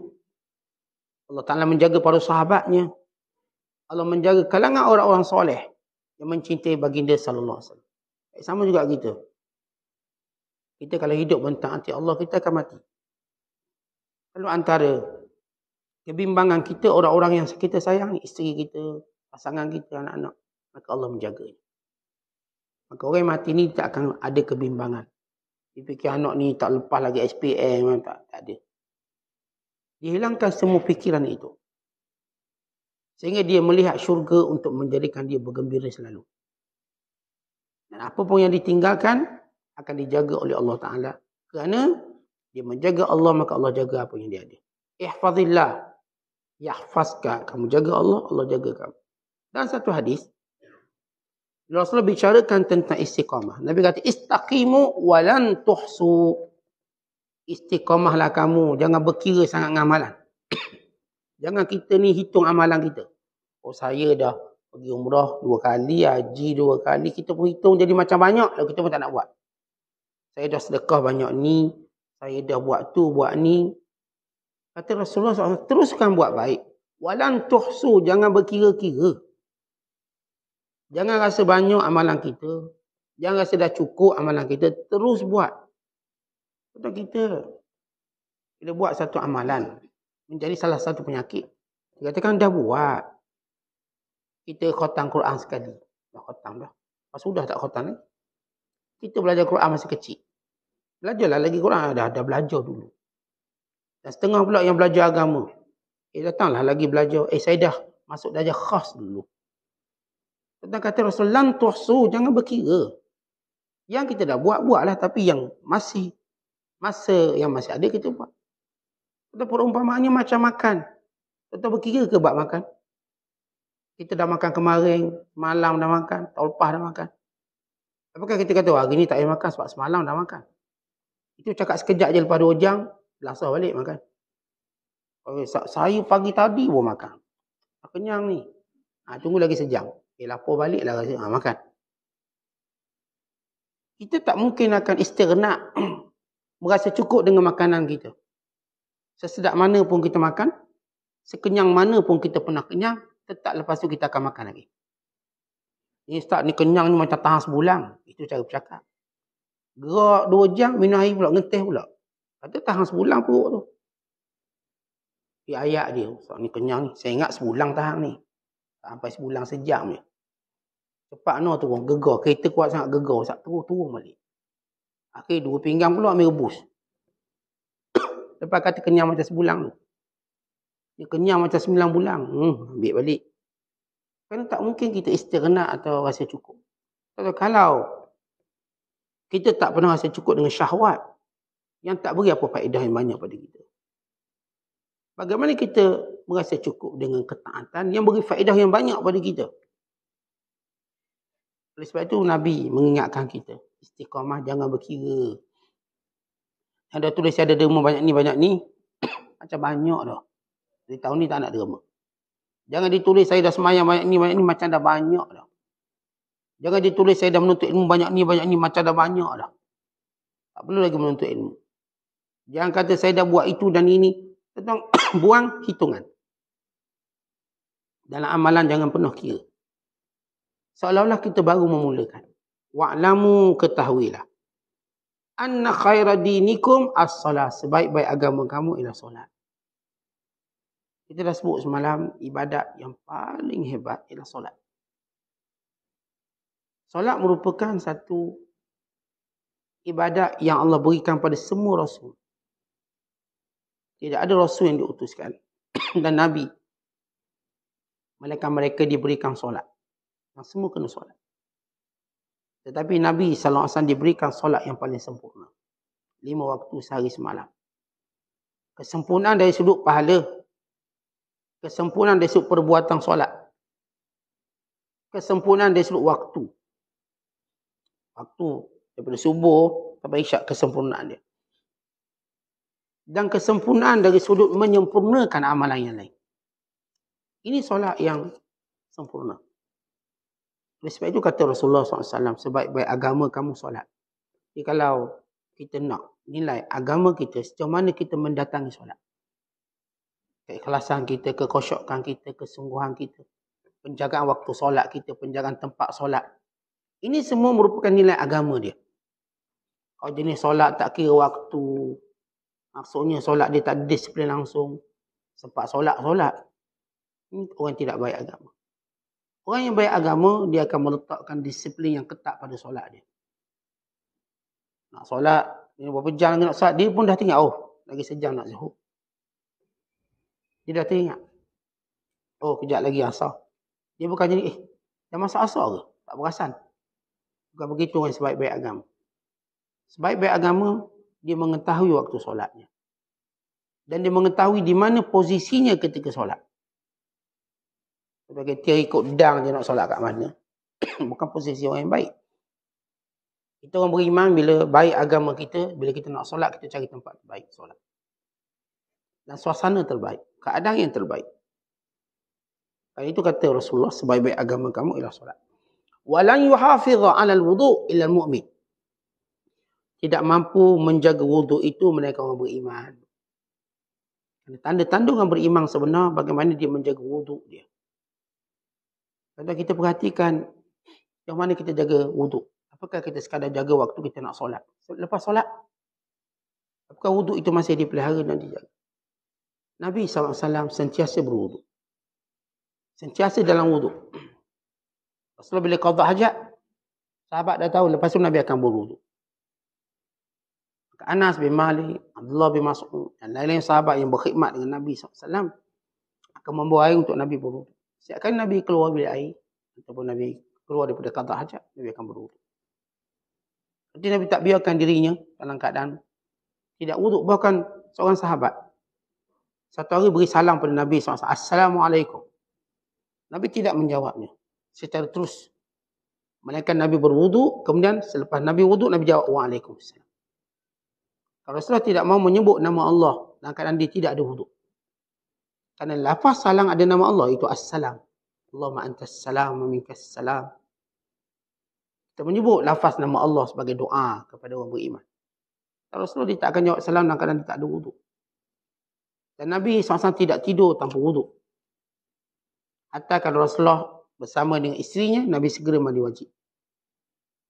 Allah Ta'ala menjaga para sahabatnya. Allah menjaga kalangan orang-orang soleh yang mencintai baginda sallallahu alaihi wasallam. Sama juga kita. Kita kalau hidup mentaati Allah, kita akan mati. Kalau antara kebimbangan kita, orang-orang yang kita sayang, isteri kita, pasangan kita, anak-anak, maka Allah menjaga. Maka orang yang mati ni tak akan ada kebimbangan. Dia fikir anak ni tak lepas lagi SPM, tak ada. Dihilangkan semua fikiran itu. Sehingga dia melihat syurga untuk menjadikan dia bergembira selalu. Dan apa pun yang ditinggalkan akan dijaga oleh Allah Ta'ala. Kerana dia menjaga Allah, maka Allah jaga apa yang dia ada. Ihfazillah. Yahfazka. Kamu jaga Allah, Allah jaga kamu. Dan satu hadis, Rasulullah bicarakan tentang istiqamah. Nabi kata, istaqimu walan tuhsu. Istiqamahlah kamu. Jangan berkira sangat dengan amalan. Jangan kita ni hitung amalan kita. Oh, saya dah pergi umrah 2 kali, haji 2 kali. Kita pun hitung jadi macam banyak. Lalu kita pun tak nak buat. Saya dah sedekah banyak ni. Saya dah buat tu, buat ni. Kata Rasulullah SAW, teruskan buat baik. Walan tuhsu, jangan berkira-kira. Jangan rasa banyak amalan kita. Jangan rasa dah cukup amalan kita. Terus buat. Betul kita. Bila buat satu amalan, menjadi salah satu penyakit. Dia katakan dah buat. Kita khatam Quran sekali. Dah khatam dah. Sudah tak khatam ni. Kita belajar Quran masa kecil. Belajarlah lagi Quran. Dah belajar dulu. Dan setengah pula yang belajar agama. Datanglah lagi belajar. Saya dah masuk darjah khas dulu. Tentang kata Rasul, lan tuhsu, jangan berkira. Yang kita dah buat-buatlah, tapi yang masih, masa yang masih ada kita buat. Kita perumpamaannya macam makan. Kita berkira ke bab makan? Kita dah makan kemarin, malam dah makan, tahun lepas dah makan. Apakah kita kata, hari ni tak payah makan sebab semalam dah makan? Itu cakap sekejap je lepas 2 jam, belasah balik makan. Saya pagi tadi pun makan. Kenyang ni. Tunggu lagi sejam. Lapar balik lah rasa. Makan. Kita tak mungkin akan istighna merasa cukup dengan makanan kita. Sesedap mana pun kita makan, sekenyang mana pun kita pernah kenyang, tetap lepas tu kita akan makan lagi. Ni Ustaz ni kenyang ni macam tahan sebulan. Itu cara bercakap. Gerak 2 jam, minum air pula, ngeteh pula. Kata tahan sebulan perut tu. Ayat dia, Ustaz ni kenyang ni. Saya ingat sebulan tahan ni. Sampai sebulan sejam je. Cepat no turun, gegar. Kereta kuat sangat gegar. Ustaz turun balik. Akhir 2 pinggang pula ambil rebus. Lepas kata kenyang macam sebulan tu. Dia kenyang macam 9 bulan. Ambil balik. Kerana tak mungkin kita istighna atau rasa cukup. Kalau kita tak pernah rasa cukup dengan syahwat, yang tak beri apa faedah yang banyak pada kita. Bagaimana kita merasa cukup dengan ketaatan yang beri faedah yang banyak pada kita. Oleh sebab itu Nabi mengingatkan kita, istiqamah, jangan berkira. Ada tulis ada derma banyak ni, macam banyak dah. Dari tahun ni tak nak derma. Jangan ditulis saya dah semayang banyak ni, macam dah banyak dah. Jangan ditulis saya dah menuntut ilmu banyak ni, macam dah banyak dah. Tak perlu lagi menuntut ilmu. Jangan kata saya dah buat itu dan ini. Tentang buang hitungan. Dalam amalan jangan penuh kira. Seolah-olah kita baru memulakan. Wa'lamu, ketahuilah. Anna khaira dinikum as-salat. Sebaik-baik agama kamu ialah solat. Kita dah sebut semalam, ibadat yang paling hebat ialah solat. Solat merupakan satu ibadat yang Allah berikan pada semua Rasul. Tidak ada Rasul yang diutuskan. Dan Nabi. Mereka diberikan solat. Yang semua kena solat. Tetapi Nabi SAW diberikan solat yang paling sempurna. 5 waktu sehari semalam. Kesempurnaan dari sudut pahala. Kesempurnaan dari sudut perbuatan solat. Kesempurnaan dari sudut waktu. Waktu daripada subuh sampai isyak, kesempurnaan dia. Dan kesempurnaan dari sudut menyempurnakan amalan yang lain. Ini solat yang sempurna. Oleh sebab itu kata Rasulullah SAW, sebaik-baik agama kamu solat. Jadi kalau kita nak nilai agama kita, sejauh mana kita mendatangi solat. Keikhlasan kita, kekhusyukan kita, kesungguhan kita. Penjagaan waktu solat kita, penjagaan tempat solat. Ini semua merupakan nilai agama dia. Kalau jenis solat tak kira waktu, maksudnya solat dia tak ada disiplin langsung. Sempat solat. Ini orang tidak baik agama. Orang yang baik agama, dia akan meletakkan disiplin yang ketat pada solat dia. Nak solat, dia berapa jam lagi nak solat, dia pun dah teringat, lagi sejam nak zuhur. Dia dah teringat. Kejap lagi asar. Dia bukan jadi, dah masuk asar ke? Tak perasan. Bukan begitu orang sebaik-baik agama. Sebaik-baik agama, dia mengetahui waktu solatnya. Dan dia mengetahui di mana posisinya ketika solat. Sebagai dia ikut dang dia nak solat kat mana. Bukan posisi orang yang baik. Kita orang beriman bila baik agama kita, bila kita nak solat, kita cari tempat terbaik solat. Dan suasana terbaik. Keadaan yang terbaik. Karena itu kata Rasulullah, sebaik-baik agama kamu ialah solat. Walan yuhafidha 'alal wudu' illa al-mu'min. Tidak mampu menjaga wuduk itu mereka orang beriman. Tanda-tanda orang beriman sebenar bagaimana dia menjaga wuduk dia. Kalau kita perhatikan yang mana kita jaga wuduk. Apakah kita sekadar jaga waktu kita nak solat? Lepas solat, apakah wuduk itu masih dipelihara dan dijaga? Nabi SAW sentiasa berwuduk. Sentiasa dalam wuduk. Rasulullah bila qada hajat, sahabat dah tahu lepas tu Nabi akan berwuduk. Anas bin Malik, Abdullah bin Mas'ud dan lain-lain sahabat yang berkhidmat dengan Nabi SAW akan membawa air untuk Nabi berwuduk. Setiap kali Nabi keluar bilik air ataupun Nabi keluar daripada qada hajat, Nabi akan berwuduk. Jadi Nabi tak biarkan dirinya dalam keadaan tidak wuduk. Bahkan seorang sahabat satu hari beri salam pada Nabi SAW, Assalamualaikum. Nabi tidak menjawabnya secara terus. Melainkan Nabi berwuduk, kemudian selepas Nabi wuduk, Nabi jawab Waalaikumsalam. Kalau Rasulullah tidak mahu menyebut nama Allah dalam keadaan dia tidak ada wuduk. Kerana lafaz salam ada nama Allah, itu Assalam. Allahumma antas salam wa minkas salam. Kita menyebut lafaz nama Allah sebagai doa kepada orang beriman. Kalau Rasulullah dia tak akan jawab salam dalam keadaan dia tak ada wuduk. Dan Nabi SAW tidak tidur tanpa wuduk. Hatta kalau Rasulullah bersama dengan isterinya, Nabi segera mandi wajib.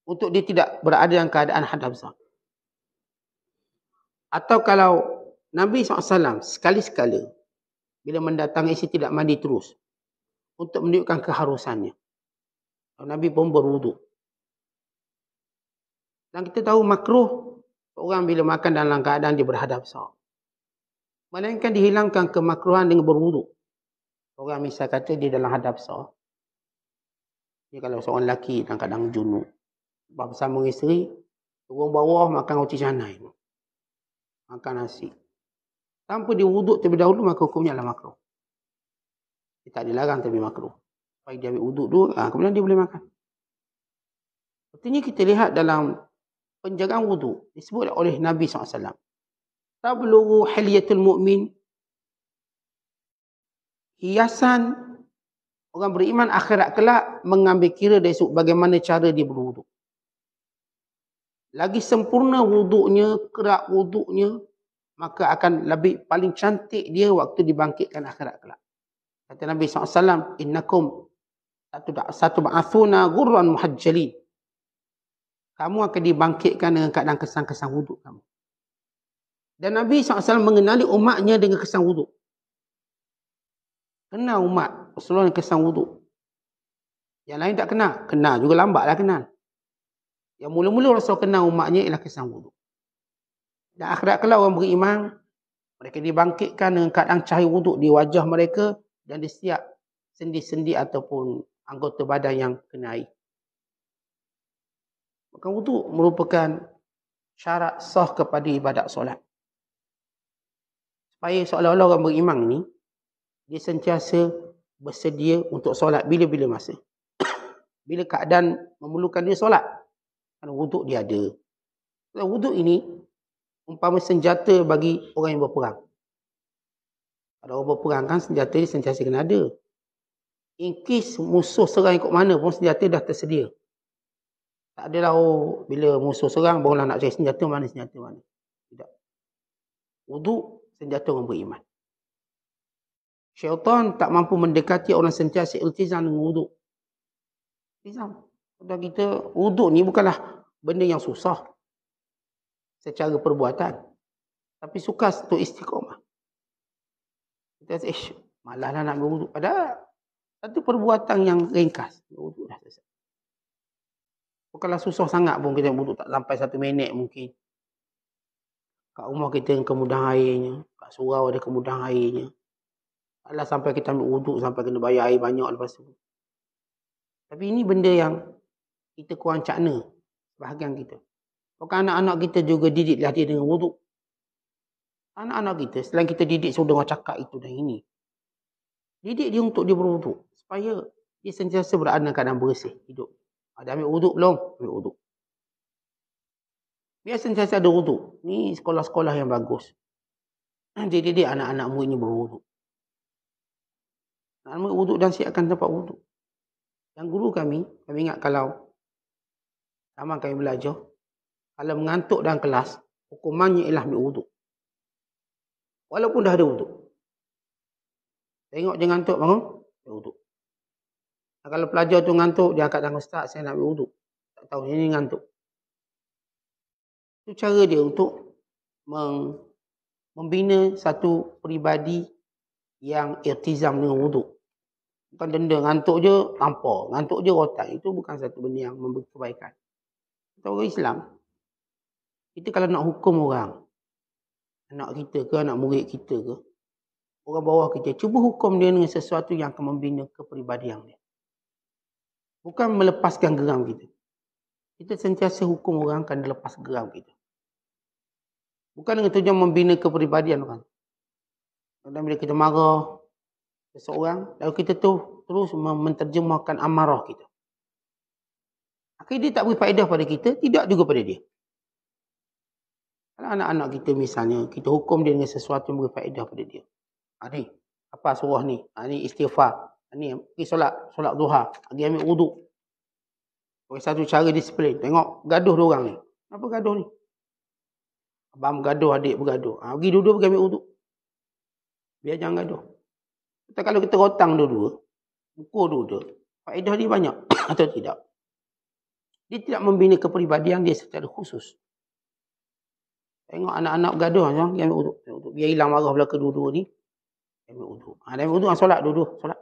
Untuk dia tidak berada dalam keadaan hadas besar. Atau kalau Nabi SAW sekali-sekala bila mendatangi isteri tidak mandi terus. Untuk menunjukkan keharusannya. Nabi pun berwuduk. Dan kita tahu makruh orang bila makan dalam keadaan dia berhadas besar. Melainkan dihilangkan kemakruhan dengan berwuduk. Orang misal kata dia dalam hadas besar. Dia kalau seorang lelaki dalam keadaan junub. Bersama dengan isteri, turun bawah makan roti canai. Makan nasi. Tanpa dia wuduk terlebih dahulu, maka hukumnya adalah makruh. Dia tak dilarang tapi makruh. Supaya dia ambil wuduk dulu, kemudian dia boleh makan. Artinya kita lihat dalam penjagaan wuduk, disebut oleh Nabi SAW. Tablughu hilyatul mu'min. Hiasan orang beriman akhirat kelak mengambil kira dari bagaimana cara dia berwuduk. Lagi sempurna wuduknya, kerak wuduknya, maka akan lebih paling cantik dia waktu dibangkitkan akhirat kelak. Kata Nabi SAW, innakum satub'athuna ghurran muhajjalin. Kamu akan dibangkitkan dengan keadaan kesan-kesan wuduk kamu. Dan Nabi SAW mengenali umatnya dengan kesan wuduk. Kenal umat Rasulullah dengan kesan wuduk. Yang lain tak kenal. Kenal juga lambatlah kenal. Yang mula-mula Rasul kenal umatnya ialah kesan wuduk. Dan akhirat kelak orang beriman, mereka dibangkitkan dengan keadaan cahaya wuduk di wajah mereka dan di setiap sendi-sendi ataupun anggota badan yang kena air. Maka wuduk merupakan syarat sah kepada ibadat solat. Supaya seolah-olah orang beriman ni, dia sentiasa bersedia untuk solat bila-bila masa. Bila keadaan memerlukan dia solat. Kerana wuduk dia ada. Wuduk ini umpama senjata bagi orang yang berperang. Kalau orang berperang kan senjata dia sentiasa kena ada. In case musuh serang ikut mana pun senjata dah tersedia. Tak adalah bila musuh serang barulah nak cari senjata mana. Tidak. Wuduk senjata orang beriman. Syaitan tak mampu mendekati orang sentiasa iltizam dengan wuduk. Iltizam. Kata kita, wuduk ni bukanlah benda yang susah secara perbuatan. Tapi sukar untuk istiqamah. Kita rasa, malahlah nak berwuduk. Padahal satu perbuatan yang ringkas. Wuduk dah selesai. Bukanlah susah sangat pun kita wuduk tak sampai 1 minit mungkin. Kat rumah kita ada kemudahan airnya. Kat surau ada kemudahan airnya. Alah sampai kita ambil wuduk sampai kena bayar air banyak lepas tu. Tapi ini benda yang kita kurang cakna bahagian kita. Bukan anak-anak kita juga didiklah dia dengan wuduk. Anak-anak kita selain kita didik suruh dengar cakap itu dan ini. Didik dia untuk dia berwuduk supaya dia sentiasa berada dalam keadaan bersih hidup. Ada ambil wuduk belum? Ambil wuduk. Biar sentiasa ada wuduk. Ni sekolah-sekolah yang bagus. Dia didik anak-anak muridnya berwuduk. Nak ambil wuduk dan siapkan tempat wuduk. Yang guru kami ingat kalau zaman kami belajar, kalau mengantuk dalam kelas, hukumannya ialah ambil wuduk. Walaupun dah ada wuduk. Tengok dia ngantuk bangun, ambil wuduk. Dan kalau pelajar tu ngantuk, dia angkat tangan, ustaz, saya nak ambil wuduk. Tak tahu, ini ngantuk. Itu cara dia untuk membina satu peribadi yang iltizam dengan wuduk. Bukan denda, ngantuk je tampar, ngantuk je rotan. Itu bukan satu benda yang memberi kebaikan. Kita orang Islam, kita kalau nak hukum orang, anak kita ke, anak murid kita ke, orang bawah kita, cuba hukum dia dengan sesuatu yang akan membina kepribadian dia. Bukan melepaskan geram kita. Kita sentiasa hukum orang akan lepas geram kita. Bukan dengan tujuan membina kepribadian orang. Dan bila kita marah seseorang, lalu kita terus menterjemahkan amarah kita. Akhirnya dia tak beri faedah pada kita, tidak juga pada dia. Kalau anak-anak kita misalnya, kita hukum dia dengan sesuatu yang beri faedah pada dia. Ni, apa surah ni? Ni istighfar. Ni, pergi solat duha. Pergi ambil wuduk. Bagi satu cara disiplin. Tengok gaduh diorang ni. Apa gaduh ni? Abang bergaduh, adik bergaduh. Pergi dua-dua pergi ambil wuduk. Biar jangan gaduh. Kalau kita rotang dua-dua, pukul dua-dua, faedah dia banyak atau tidak? Dia tidak membina kepribadian dia secara khusus. Tengok anak-anak bergaduh, dia ambil wuduk. Biar hilang marah belaka dua-dua ni. Dia ambil wuduk. Dia ambil wuduk, solat dua-dua. Solat.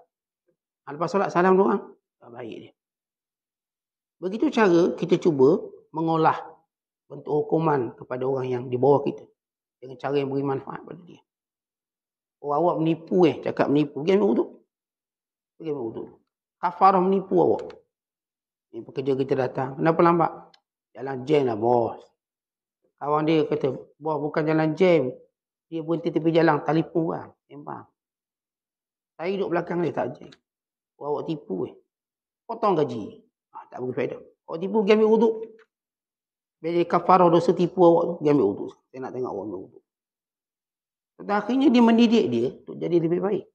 Lepas solat, salam doa. Tak baik dia. Begitu cara kita cuba mengolah bentuk hukuman kepada orang yang di bawah kita. Dengan cara yang beri manfaat pada dia. Awak menipu cakap menipu. Pergi ambil wuduk. Pergi ambil wuduk. Kafarah menipu awak. Ni pekerja kita datang. Kenapa lambat? Jalan jam lah bos. Kawan dia kata, bos bukan jalan jam. Dia berhenti tepi jalan, telefon orang. Sembang. Saya duduk belakang dia, tak jam. Awak tipu potong gaji. Tak beri faedah. Awak tipu, pergi ambil wuduk. Bila dia kafarah dosa tipu awak tu, pergi ambil wuduk. Saya nak tengok awak ambil wuduk. Dan akhirnya dia mendidik dia untuk jadi lebih baik.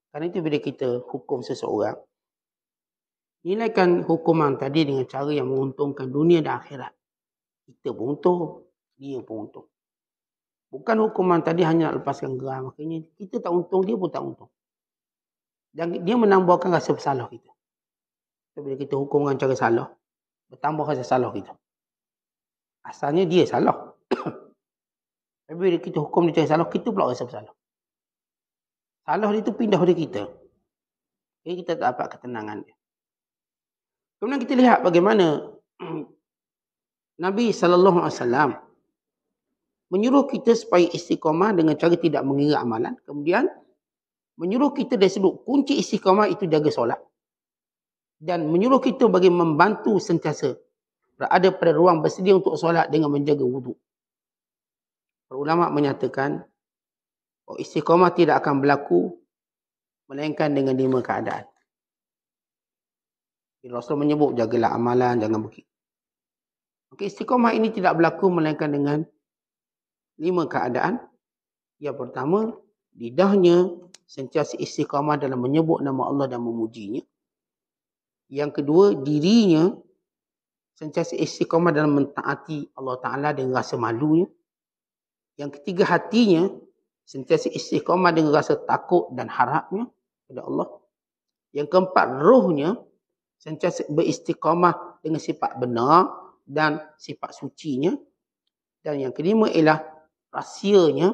Kerana itu bila kita hukum seseorang, nilaikan hukuman tadi dengan cara yang menguntungkan dunia dan akhirat. Kita pun untung, dia pun untung. Bukan hukuman tadi hanya nak lepaskan geram. Makanya kita tak untung, dia pun tak untung. Dan dia menambahkan rasa bersalah kita. Bila kita hukum dengan cara salah, bertambah rasa salah kita. Asalnya dia salah. Tapi bila kita hukum dia cara salah, kita pula rasa bersalah. Salah dia tu pindah pada kita. Jadi kita tak dapat ketenangan dia. Kemudian kita lihat bagaimana Nabi SAW menyuruh kita supaya istiqamah dengan cara tidak mengira amalan. Kemudian menyuruh kita dari sudut kunci istiqamah itu jaga solat. Dan menyuruh kita bagi membantu sentiasa berada pada ruang bersedia untuk solat dengan menjaga wuduk. Para ulama menyatakan bahawa istiqamah tidak akan berlaku melainkan dengan 5 keadaan. Rasul menyebut jagalah amalan, jangan begitu. Maka istiqamah ini tidak berlaku melainkan dengan 5 keadaan. Yang pertama, lidahnya sentiasa istiqamah dalam menyebut nama Allah dan memujinya. Yang kedua, dirinya sentiasa istiqamah dalam mentaati Allah Ta'ala dengan rasa malunya. Yang ketiga, hatinya sentiasa istiqamah dengan rasa takut dan harapnya kepada Allah. Yang keempat, rohnya sentiasa beristiqamah dengan sifat benar dan sifat sucinya. Dan yang kelima ialah rahsianya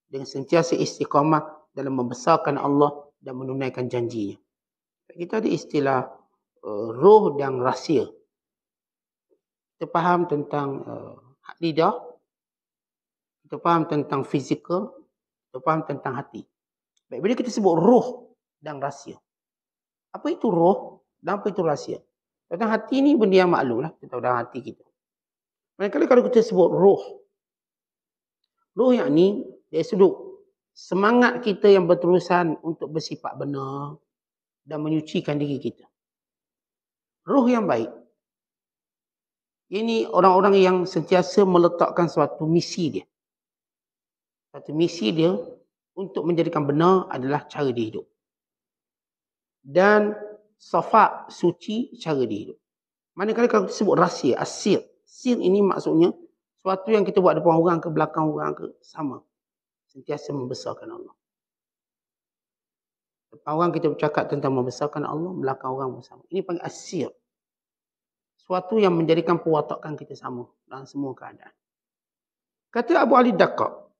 dengan sentiasa istiqamah dalam membesarkan Allah dan menunaikan janjinya. Kita ada istilah roh dan rahsia. Kita faham tentang lidah, kita faham tentang fizikal, kita faham tentang hati. Baik, bila kita sebut roh dan rahsia, apa itu roh dan apa itu rahsia? Tentang hati ni benda yang maklum lah, kita tahu dalam hati kita. Manakala kalau kita sebut roh yang ni dari sudut semangat kita yang berterusan untuk bersifat benar dan menyucikan diri kita. Roh yang baik, ini orang-orang yang sentiasa meletakkan suatu misi dia. Suatu misi dia untuk menjadikan benar adalah cara dia hidup. Dan safa, suci, cara dia hidup. Manakala kalau kita sebut rahsia, asir. Sir ini maksudnya suatu yang kita buat depan orang ke belakang orang ke sama. Sentiasa membesarkan Allah. Depan orang kita bercakap tentang membesarkan Allah, belakang orang bersama. Ini panggil asir. Suatu yang menjadikan perwatakan kita sama dalam semua keadaan. Kata Abu Ali Daqqaq,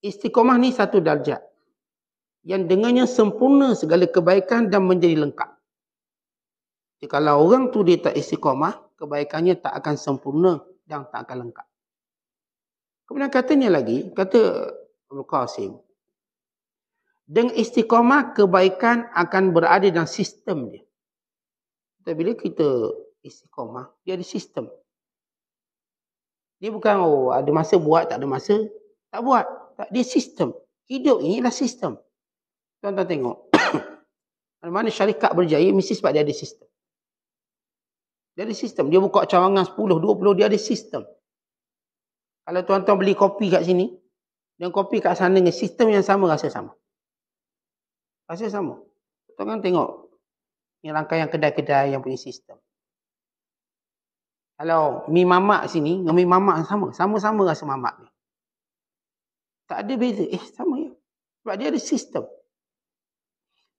istiqamah ni satu darjat. yang dengannya sempurna segala kebaikan dan menjadi lengkap. Jadi kalau orang tu dia tak istiqamah, kebaikannya tak akan sempurna dan tak akan lengkap. Kemudian katanya lagi, kata Ibnu Qasim, dengan istiqamah kebaikan akan berada dalam sistem dia. Tapi bila kita istiqamah, dia ada sistem. Dia bukan ada masa buat, tak ada masa tak buat. Tak, dia sistem. Hidup ini adalah sistem. Tuan-tuan tengok. Mana-mana syarikat berjaya mesti sebab dia ada sistem. Dia ada sistem. Dia buka cawangan 10, 20, dia ada sistem. Kalau tuan-tuan beli kopi kat sini, dan kopi kat sana dengan sistem yang sama, rasa sama. Rasa sama. Tuan-tuan tengok. Ini rangkaian kedai-kedai yang punya sistem. Kalau mi mamak sini, dengan mi mamak sama. Sama-sama rasa mamak ni. Tak ada beza. Sama ya. Sebab dia ada sistem.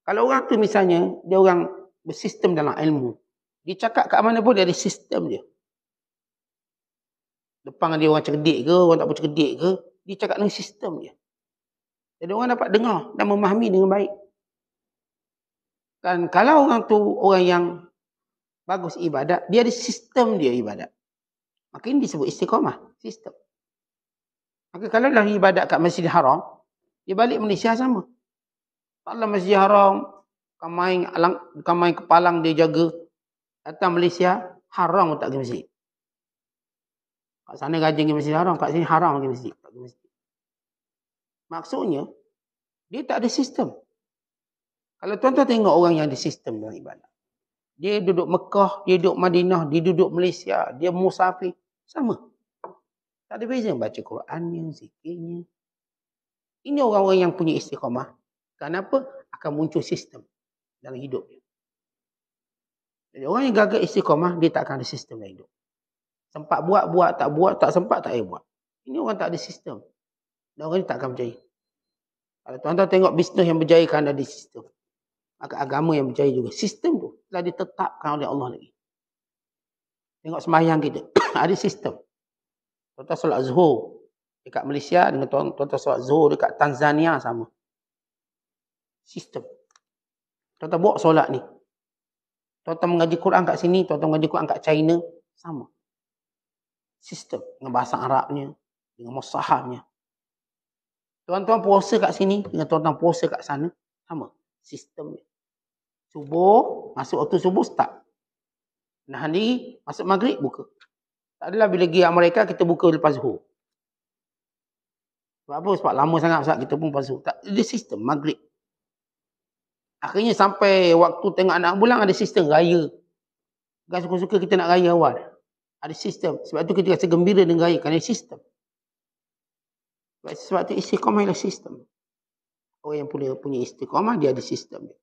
Kalau orang tu misalnya, dia orang bersistem dalam ilmu. Dia cakap kat mana pun dia ada sistem dia. Depan dia orang cerdik ke, orang tak bercerdik ke, dia cakap dengan sistem dia. Jadi orang dapat dengar dan memahami dengan baik. Kan kalau orang tu orang yang bagus ibadat, dia ada sistem dia ibadat. Maka ini disebut istiqamah, sistem. Maka kalau dah ibadat kat Masjid Haram, dia balik Malaysia sama. Dalam Masjid Haram, bukan main kepalang dia jaga. Datang Malaysia, haram tak pergi masjid. Kat sana rajin pergi Masjid Haram, kat sini haram pergi masjid. Tak pergi masjid. Maksudnya, dia tak ada sistem. Kalau tuan-tuan tengok orang yang ada sistem dalam ibadah. Dia duduk Mekah, dia duduk Madinah, dia duduk Malaysia, dia musafir. Sama. Tak ada beza baca Qurannya, zikirnya. Ini orang-orang yang punya istiqamah. Kenapa? Akan muncul sistem dalam hidup dia. Jadi orang yang gagal istiqamah, dia tak akan ada sistem dalam hidup. Sempat buat, tak buat, tak sempat, tak payah buat. Ini orang tak ada sistem. Dan orang ni tak akan berjaya. Kalau tuan-tuan tengok bisnes yang berjaya kan ada sistem. Maka agama yang berjaya juga. Sistem tu telah ditetapkan oleh Allah lagi. Tengok sembahyang kita. Ada sistem. Tuan-tuan solat Zuhur dekat Malaysia dengan tuan-tuan solat Zuhur dekat Tanzania sama. Sistem. Tuan-tuan bawa solat ni. Tuan-tuan mengaji Quran kat sini, tuan-tuan mengaji Quran kat China, sama. Sistem. Dengan bahasa Arabnya, dengan mushafnya. Tuan-tuan puasa kat sini, dengan tuan-tuan puasa kat sana, sama. Sistemnya. Subuh, masuk waktu subuh, start. Nahan diri, masuk maghrib, buka. Tak adalah bila pergi Amerika, kita buka lepas Zuhur. Sebab apa? Sebab lama sangat, sebab kita pun lepas Zuhur. Tak ada sistem, maghrib. Akhirnya sampai waktu tengok anak bulan, ada sistem raya. Bukan suka-suka kita nak raya awal. Ada sistem. Sebab tu kita rasa gembira dengan raya, kerana sistem. Sebab tu istiqamah ialah sistem. Orang yang punya istiqamah, dia ada sistem dia.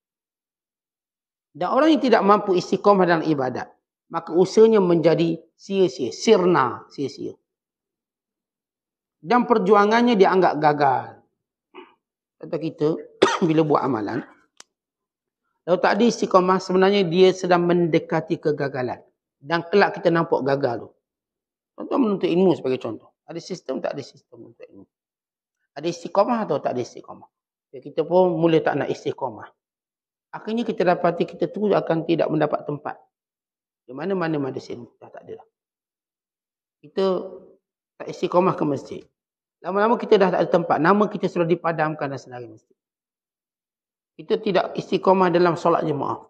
Dan orang yang tidak mampu istiqamah dalam ibadat, maka usahanya menjadi sia-sia, sirna, sia-sia. Dan perjuangannya dianggap gagal. Kata kita, bila buat amalan, kalau tak ada istiqamah, sebenarnya dia sedang mendekati kegagalan. Dan kelak kita nampak gagal tu. Contoh menuntut ilmu sebagai contoh. Ada sistem, tak ada sistem menuntut ilmu. Ada istiqamah atau tak ada istiqamah. Kita pun mula tak nak istiqamah. Akhirnya kita dapati kita tu akan tidak mendapat tempat. Di mana-mana madrasah ilmu. Dah tak ada dah. Kita tak istiqamah ke masjid. Lama-lama kita dah tak ada tempat. Nama kita sudah dipadamkan dan senari masjid. Kita tidak istiqamah dalam solat jemaah.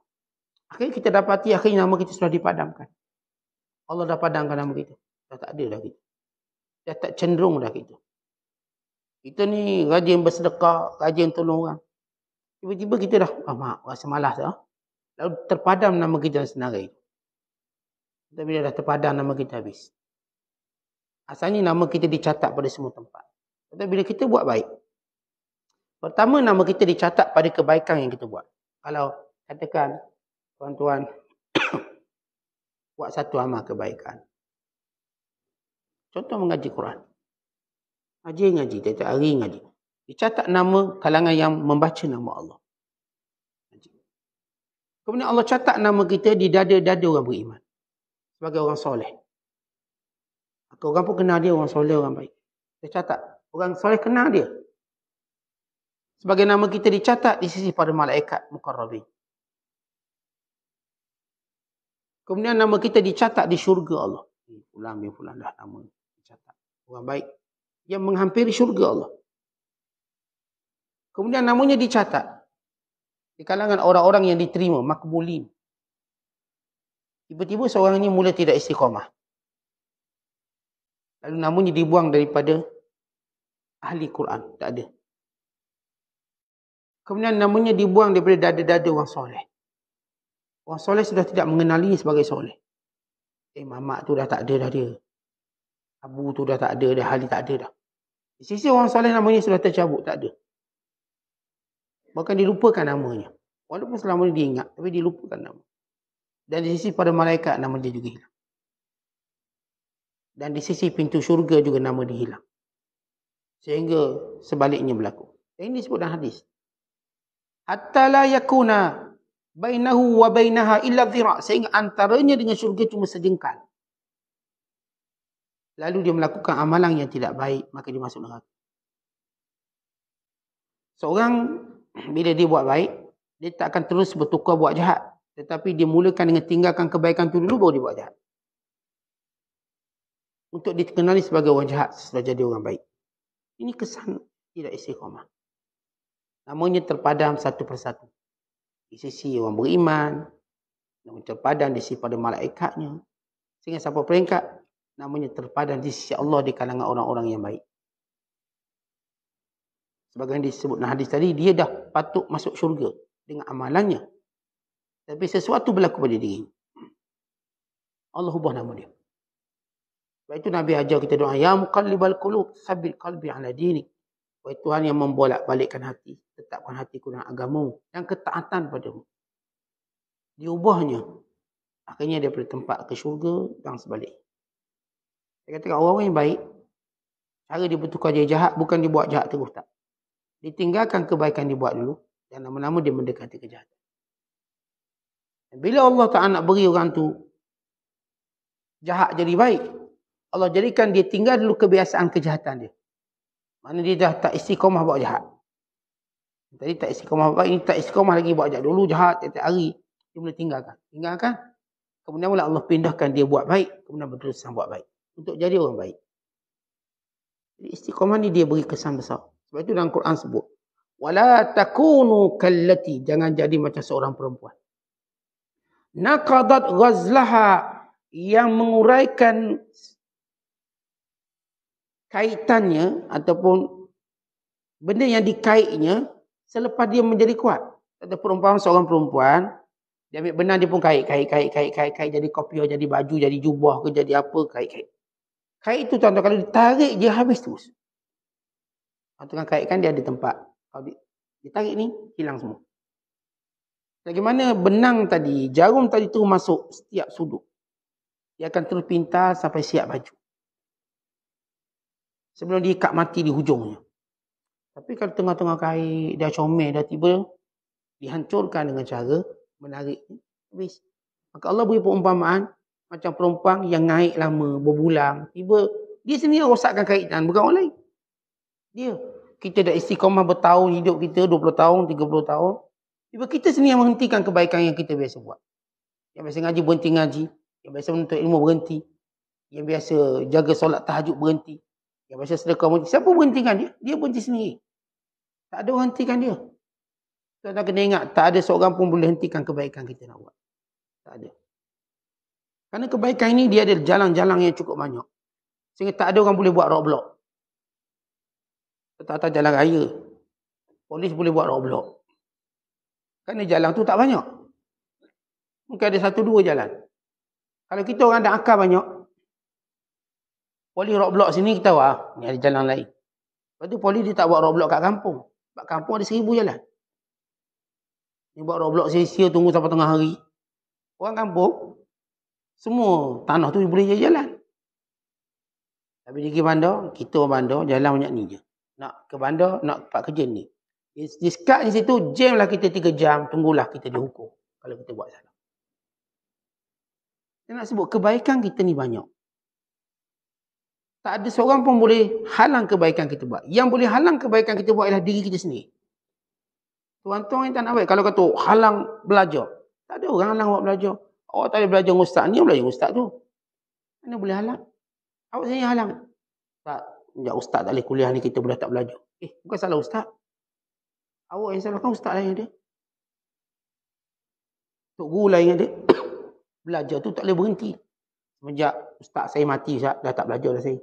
Akhirnya kita dapati akhirnya nama kita sudah dipadamkan. Allah dah padamkan nama kita. Dah tak ada dah kita. Dah tak cenderung dah kita. Kita ni rajin bersedekah, rajin tolong orang. Tiba-tiba kita dah, rasa malas dah. Lalu terpadam nama kita senari. Tapi bila dah terpadam nama kita habis. Asalnya nama kita dicatat pada semua tempat. Tapi bila kita buat baik. Pertama nama kita dicatat pada kebaikan yang kita buat. Kalau katakan tuan-tuan buat satu amal kebaikan. Contoh mengaji Quran. Ngaji, tiap-tiap hari ngaji. Dicatat nama kalangan yang membaca nama Allah. Kemudian Allah catat nama kita di dada-dada orang beriman. Sebagai orang soleh. Maka orang pun kenal dia, orang soleh, orang baik. Dia catat. Orang soleh kenal dia. Sebagai nama kita dicatat di sisi para malaikat muqarrabin. Kemudian nama kita dicatat di syurga Allah. Fulan bin fulan dah nama dicatat. Orang baik yang menghampiri syurga Allah. Kemudian namanya dicatat di kalangan orang-orang yang diterima, makbulin. Tiba-tiba seorang ini mula tidak istiqamah. Lalu namanya dibuang daripada ahli Quran. Tak ada. Kemudian namanya dibuang daripada dada-dada orang soleh. Orang soleh sudah tidak mengenali sebagai soleh. Mamak tu dah tak ada dah dia. Abu tu dah tak ada dah. Hali tak ada dah. Di sisi orang soleh namanya sudah tercabut. Tak ada. Bahkan dilupakan namanya. Walaupun selama ini diingat. Tapi dilupakan nama. Dan di sisi pada malaikat nama dia juga hilang. Dan di sisi pintu syurga juga nama dia hilang. Sehingga sebaliknya berlaku. Ini disebut dalam hadis. Hatta la yakuna bainahu wa bainaha illa dhira'. Sehingga antaranya dengan syurga cuma sejengkal. Lalu dia melakukan amalan yang tidak baik. Maka dia masuk neraka. Seorang bila dia buat baik, dia tak akan terus bertukar buat jahat. Tetapi dia mulakan dengan tinggalkan kebaikan itu dulu, baru dia buat jahat. Untuk dikenali sebagai orang jahat setelah jadi orang baik. Ini kesan tidak istiqamah. Namanya terpadam satu persatu. Di sisi orang beriman, namanya terpadam di sisi pada malaikatnya. Sehingga sampai peringkat, namanya terpadam di sisi Allah di kalangan orang-orang yang baik. Sebagai yang disebut dalam hadis tadi, dia dah patut masuk syurga dengan amalannya. Tapi sesuatu berlaku pada dirinya. Allah ubah nama dia. Sebab itu Nabi ajar kita doa, ya muqallibal qulub, tsabbit qalbi ala dinik. Wahai Tuhan yang membolak-balikkan hati, tetapkan hatiku dengan agamamu dan ketaatan padamu. Diubahnya. Akhirnya dia daripada tempat ke syurga dan sebalik. Saya katakan orang yang baik, cara dia bertukar jadi jahat, bukan dia buat jahat terus tak. Ditinggalkan kebaikan dia buat dulu dan lama-lama dia mendekati kejahatan. Dan bila Allah Ta'ala nak beri orang tu jahat jadi baik, Allah jadikan dia tinggal dulu kebiasaan kejahatan dia. Mana dia dah tak istiqamah buat jahat. Tadi tak istiqamah buat, ini tak istiqamah lagi buat jahat. Dulu jahat tiap hari, dia boleh tinggalkan. Tinggalkan, kemudian mula Allah pindahkan dia buat baik, kemudian berterusan buat baik. Untuk jadi orang baik. Jadi istiqamah ni dia beri kesan besar. Sebab itu dalam Quran sebut, wala takunu kallati, jangan jadi macam seorang perempuan. Naqadat ghazlaha, yang menguraikan kaitannya ataupun benda yang dikaitnya selepas dia menjadi kuat. Ada seorang perempuan, dia ambil benang dia pun kait jadi kopiah, jadi baju, jadi jubah ke jadi apa, kait. Kait itu tuan-tuan kalau ditarik dia habis terus. Tukang kait kan dia ada tempat. Kalau ditarik ni hilang semua. Bagaimana benang tadi, jarum tadi tu masuk setiap sudut. Dia akan terus pintas sampai siap baju. Sebelum dia ikat mati di hujungnya. Tapi kalau tengah-tengah kait, dah comel, dah tiba, dihancurkan dengan cara menarik. Habis. Maka Allah beri perumpamaan, macam perempuan yang naik lama, berbulan. Tiba, dia sendiri rosakkan kaitan, bukan orang lain. Dia. Kita dah istiqamah bertahun hidup kita, 20 tahun, 30 tahun. Tiba kita sendiri yang menghentikan kebaikan yang kita biasa buat. Yang biasa ngaji, berhenti ngaji. Yang biasa menuntut ilmu, berhenti. Yang biasa jaga solat tahajud, berhenti. Yang biasa sedekah, berhenti. Siapa berhentikan dia? Dia berhenti sendiri. Tak ada orang hentikan dia. Tuan-tuan kena ingat, tak ada seorang pun boleh hentikan kebaikan kita nak buat. Tak ada. Kerana kebaikan ini, dia ada jalan-jalan yang cukup banyak. Sehingga tak ada orang boleh buat roadblock. Tak jalan raya. Polis boleh buat roadblock. Kerana jalan tu tak banyak. Mungkin ada 1-2 jalan. Kalau kita orang ada akal banyak, polis roadblock sini kita tahu, ni ada jalan lain. Lepas tu polis dia tak buat roadblock kat kampung. Sebab kampung ada 1000 jalan. Dia buat roadblock sia-sia tunggu sampai tengah hari. Orang kampung, semua tanah tu boleh jadi jalan. Tapi dia pergi bandar, kita orang bandar, jalan banyak ni je. Nak ke bandar, nak tempat kerja ni. Di sekat di situ, jam lah kita 3 jam, tunggulah kita dihukum. Kalau kita buat salah. Saya nak sebut, kebaikan kita ni banyak. Tak ada seorang pun boleh halang kebaikan kita buat. Yang boleh halang kebaikan kita buat ialah diri kita sendiri. Tuan-tuan yang tak nak baik. Kalau kata halang belajar. Tak ada orang halang awak belajar. Awak tak boleh belajar dengan ustaz ni, belajar dengan ustaz tu. Mana boleh halang? Awak sendiri halang. Tak, sejak ustaz tak boleh kuliah ni, kita boleh tak belajar. Bukan salah ustaz. Awak yang salahkan, ustaz lain dia. Tok guru lain dia. Belajar tu tak boleh berhenti. Sejak ustaz saya mati, ustaz, dah tak belajar dah saya.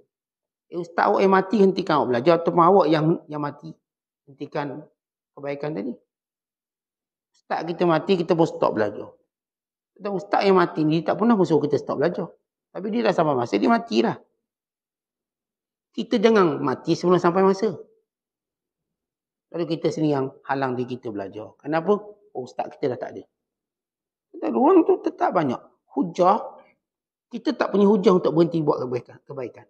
Ustaz awak yang mati, hentikan awak belajar. Ataupun awak yang mati, hentikan kebaikan tadi. Ustaz kita mati, kita pun stop belajar. Dan ustaz yang mati ni tak pernah suruh kita stop belajar. Tapi dia dah sampai masa, dia matilah. Kita jangan mati sebelum sampai masa. Lalu kita sendiri yang halang diri kita belajar. Kenapa? Ustaz kita dah tak ada. Dan orang tu tetap banyak. Hujah, kita tak punya hujah untuk berhenti buat kebaikan.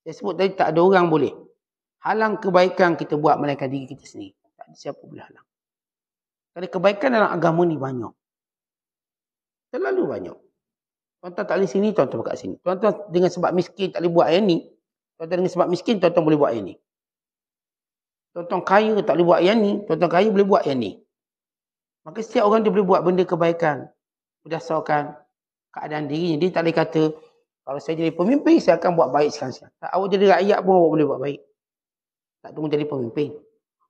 Saya sebut tadi, tak ada orang boleh halang kebaikan kita buat melainkan diri kita sendiri. Tak ada siapa boleh halang. Kerana kebaikan dalam agama ni banyak. Terlalu banyak. Tuan-tuan tak boleh sini, tuan-tuan kat sini. Tuan-tuan dengan sebab miskin tak boleh buat yang ni. Tuan-tuan dengan sebab miskin, tuan-tuan boleh buat yang ni. Tuan-tuan kaya tak boleh buat yang ni. Tuan-tuan kaya boleh buat yang ni. Maka setiap orang dia boleh buat benda kebaikan berdasarkan keadaan dirinya. Dia tak boleh kata, kalau saya jadi pemimpin, saya akan buat baik sekarang. Tak, awak jadi rakyat pun awak boleh buat baik. Tak tunggu jadi pemimpin.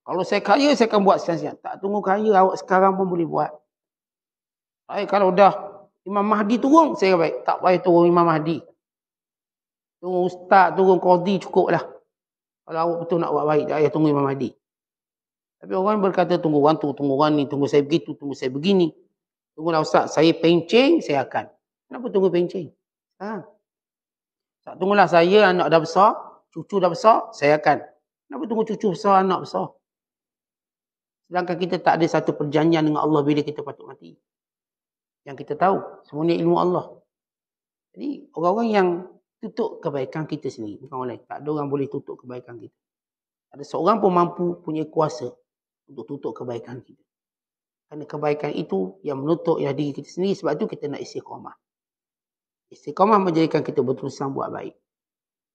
Kalau saya kaya, saya akan buat sekarang. Tak tunggu kaya, awak sekarang pun boleh buat. Kalau dah Imam Mahdi turun, saya baik. Tak payah turun Imam Mahdi. Tunggu ustaz, turun qadi cukup lah. Kalau awak betul nak buat baik, tak payah tunggu Imam Mahdi. Tapi orang berkata, tunggu orang tu, tunggu orang ni, tunggu saya begitu, tunggu saya begini. Tunggulah ustaz, saya pencing, saya akan. Kenapa tunggu pencing? Tak tunggulah saya, anak dah besar, cucu dah besar, saya akan. Kenapa tunggu cucu besar, anak besar? Sedangkan kita tak ada satu perjanjian dengan Allah bila kita patut mati. Yang kita tahu, semuanya ilmu Allah. Jadi, orang-orang yang tutup kebaikan kita sendiri, bukan orang lain. Tak ada orang boleh tutup kebaikan kita. Ada seorang pun mampu punya kuasa untuk tutup kebaikan kita. Kerana kebaikan itu yang menutup diri kita sendiri. Sebab itu kita nak istiqamah. Istiqamah menjadikan kita berterusan buat baik.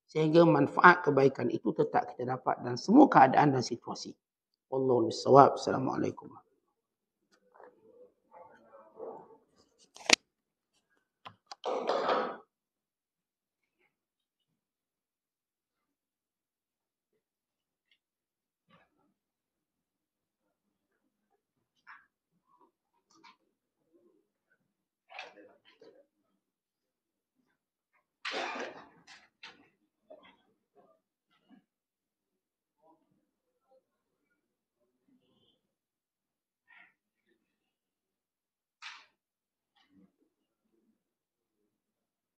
Sehingga manfaat kebaikan itu tetap kita dapat dalam semua keadaan dan situasi. Wallahu a'lam. Assalamualaikum.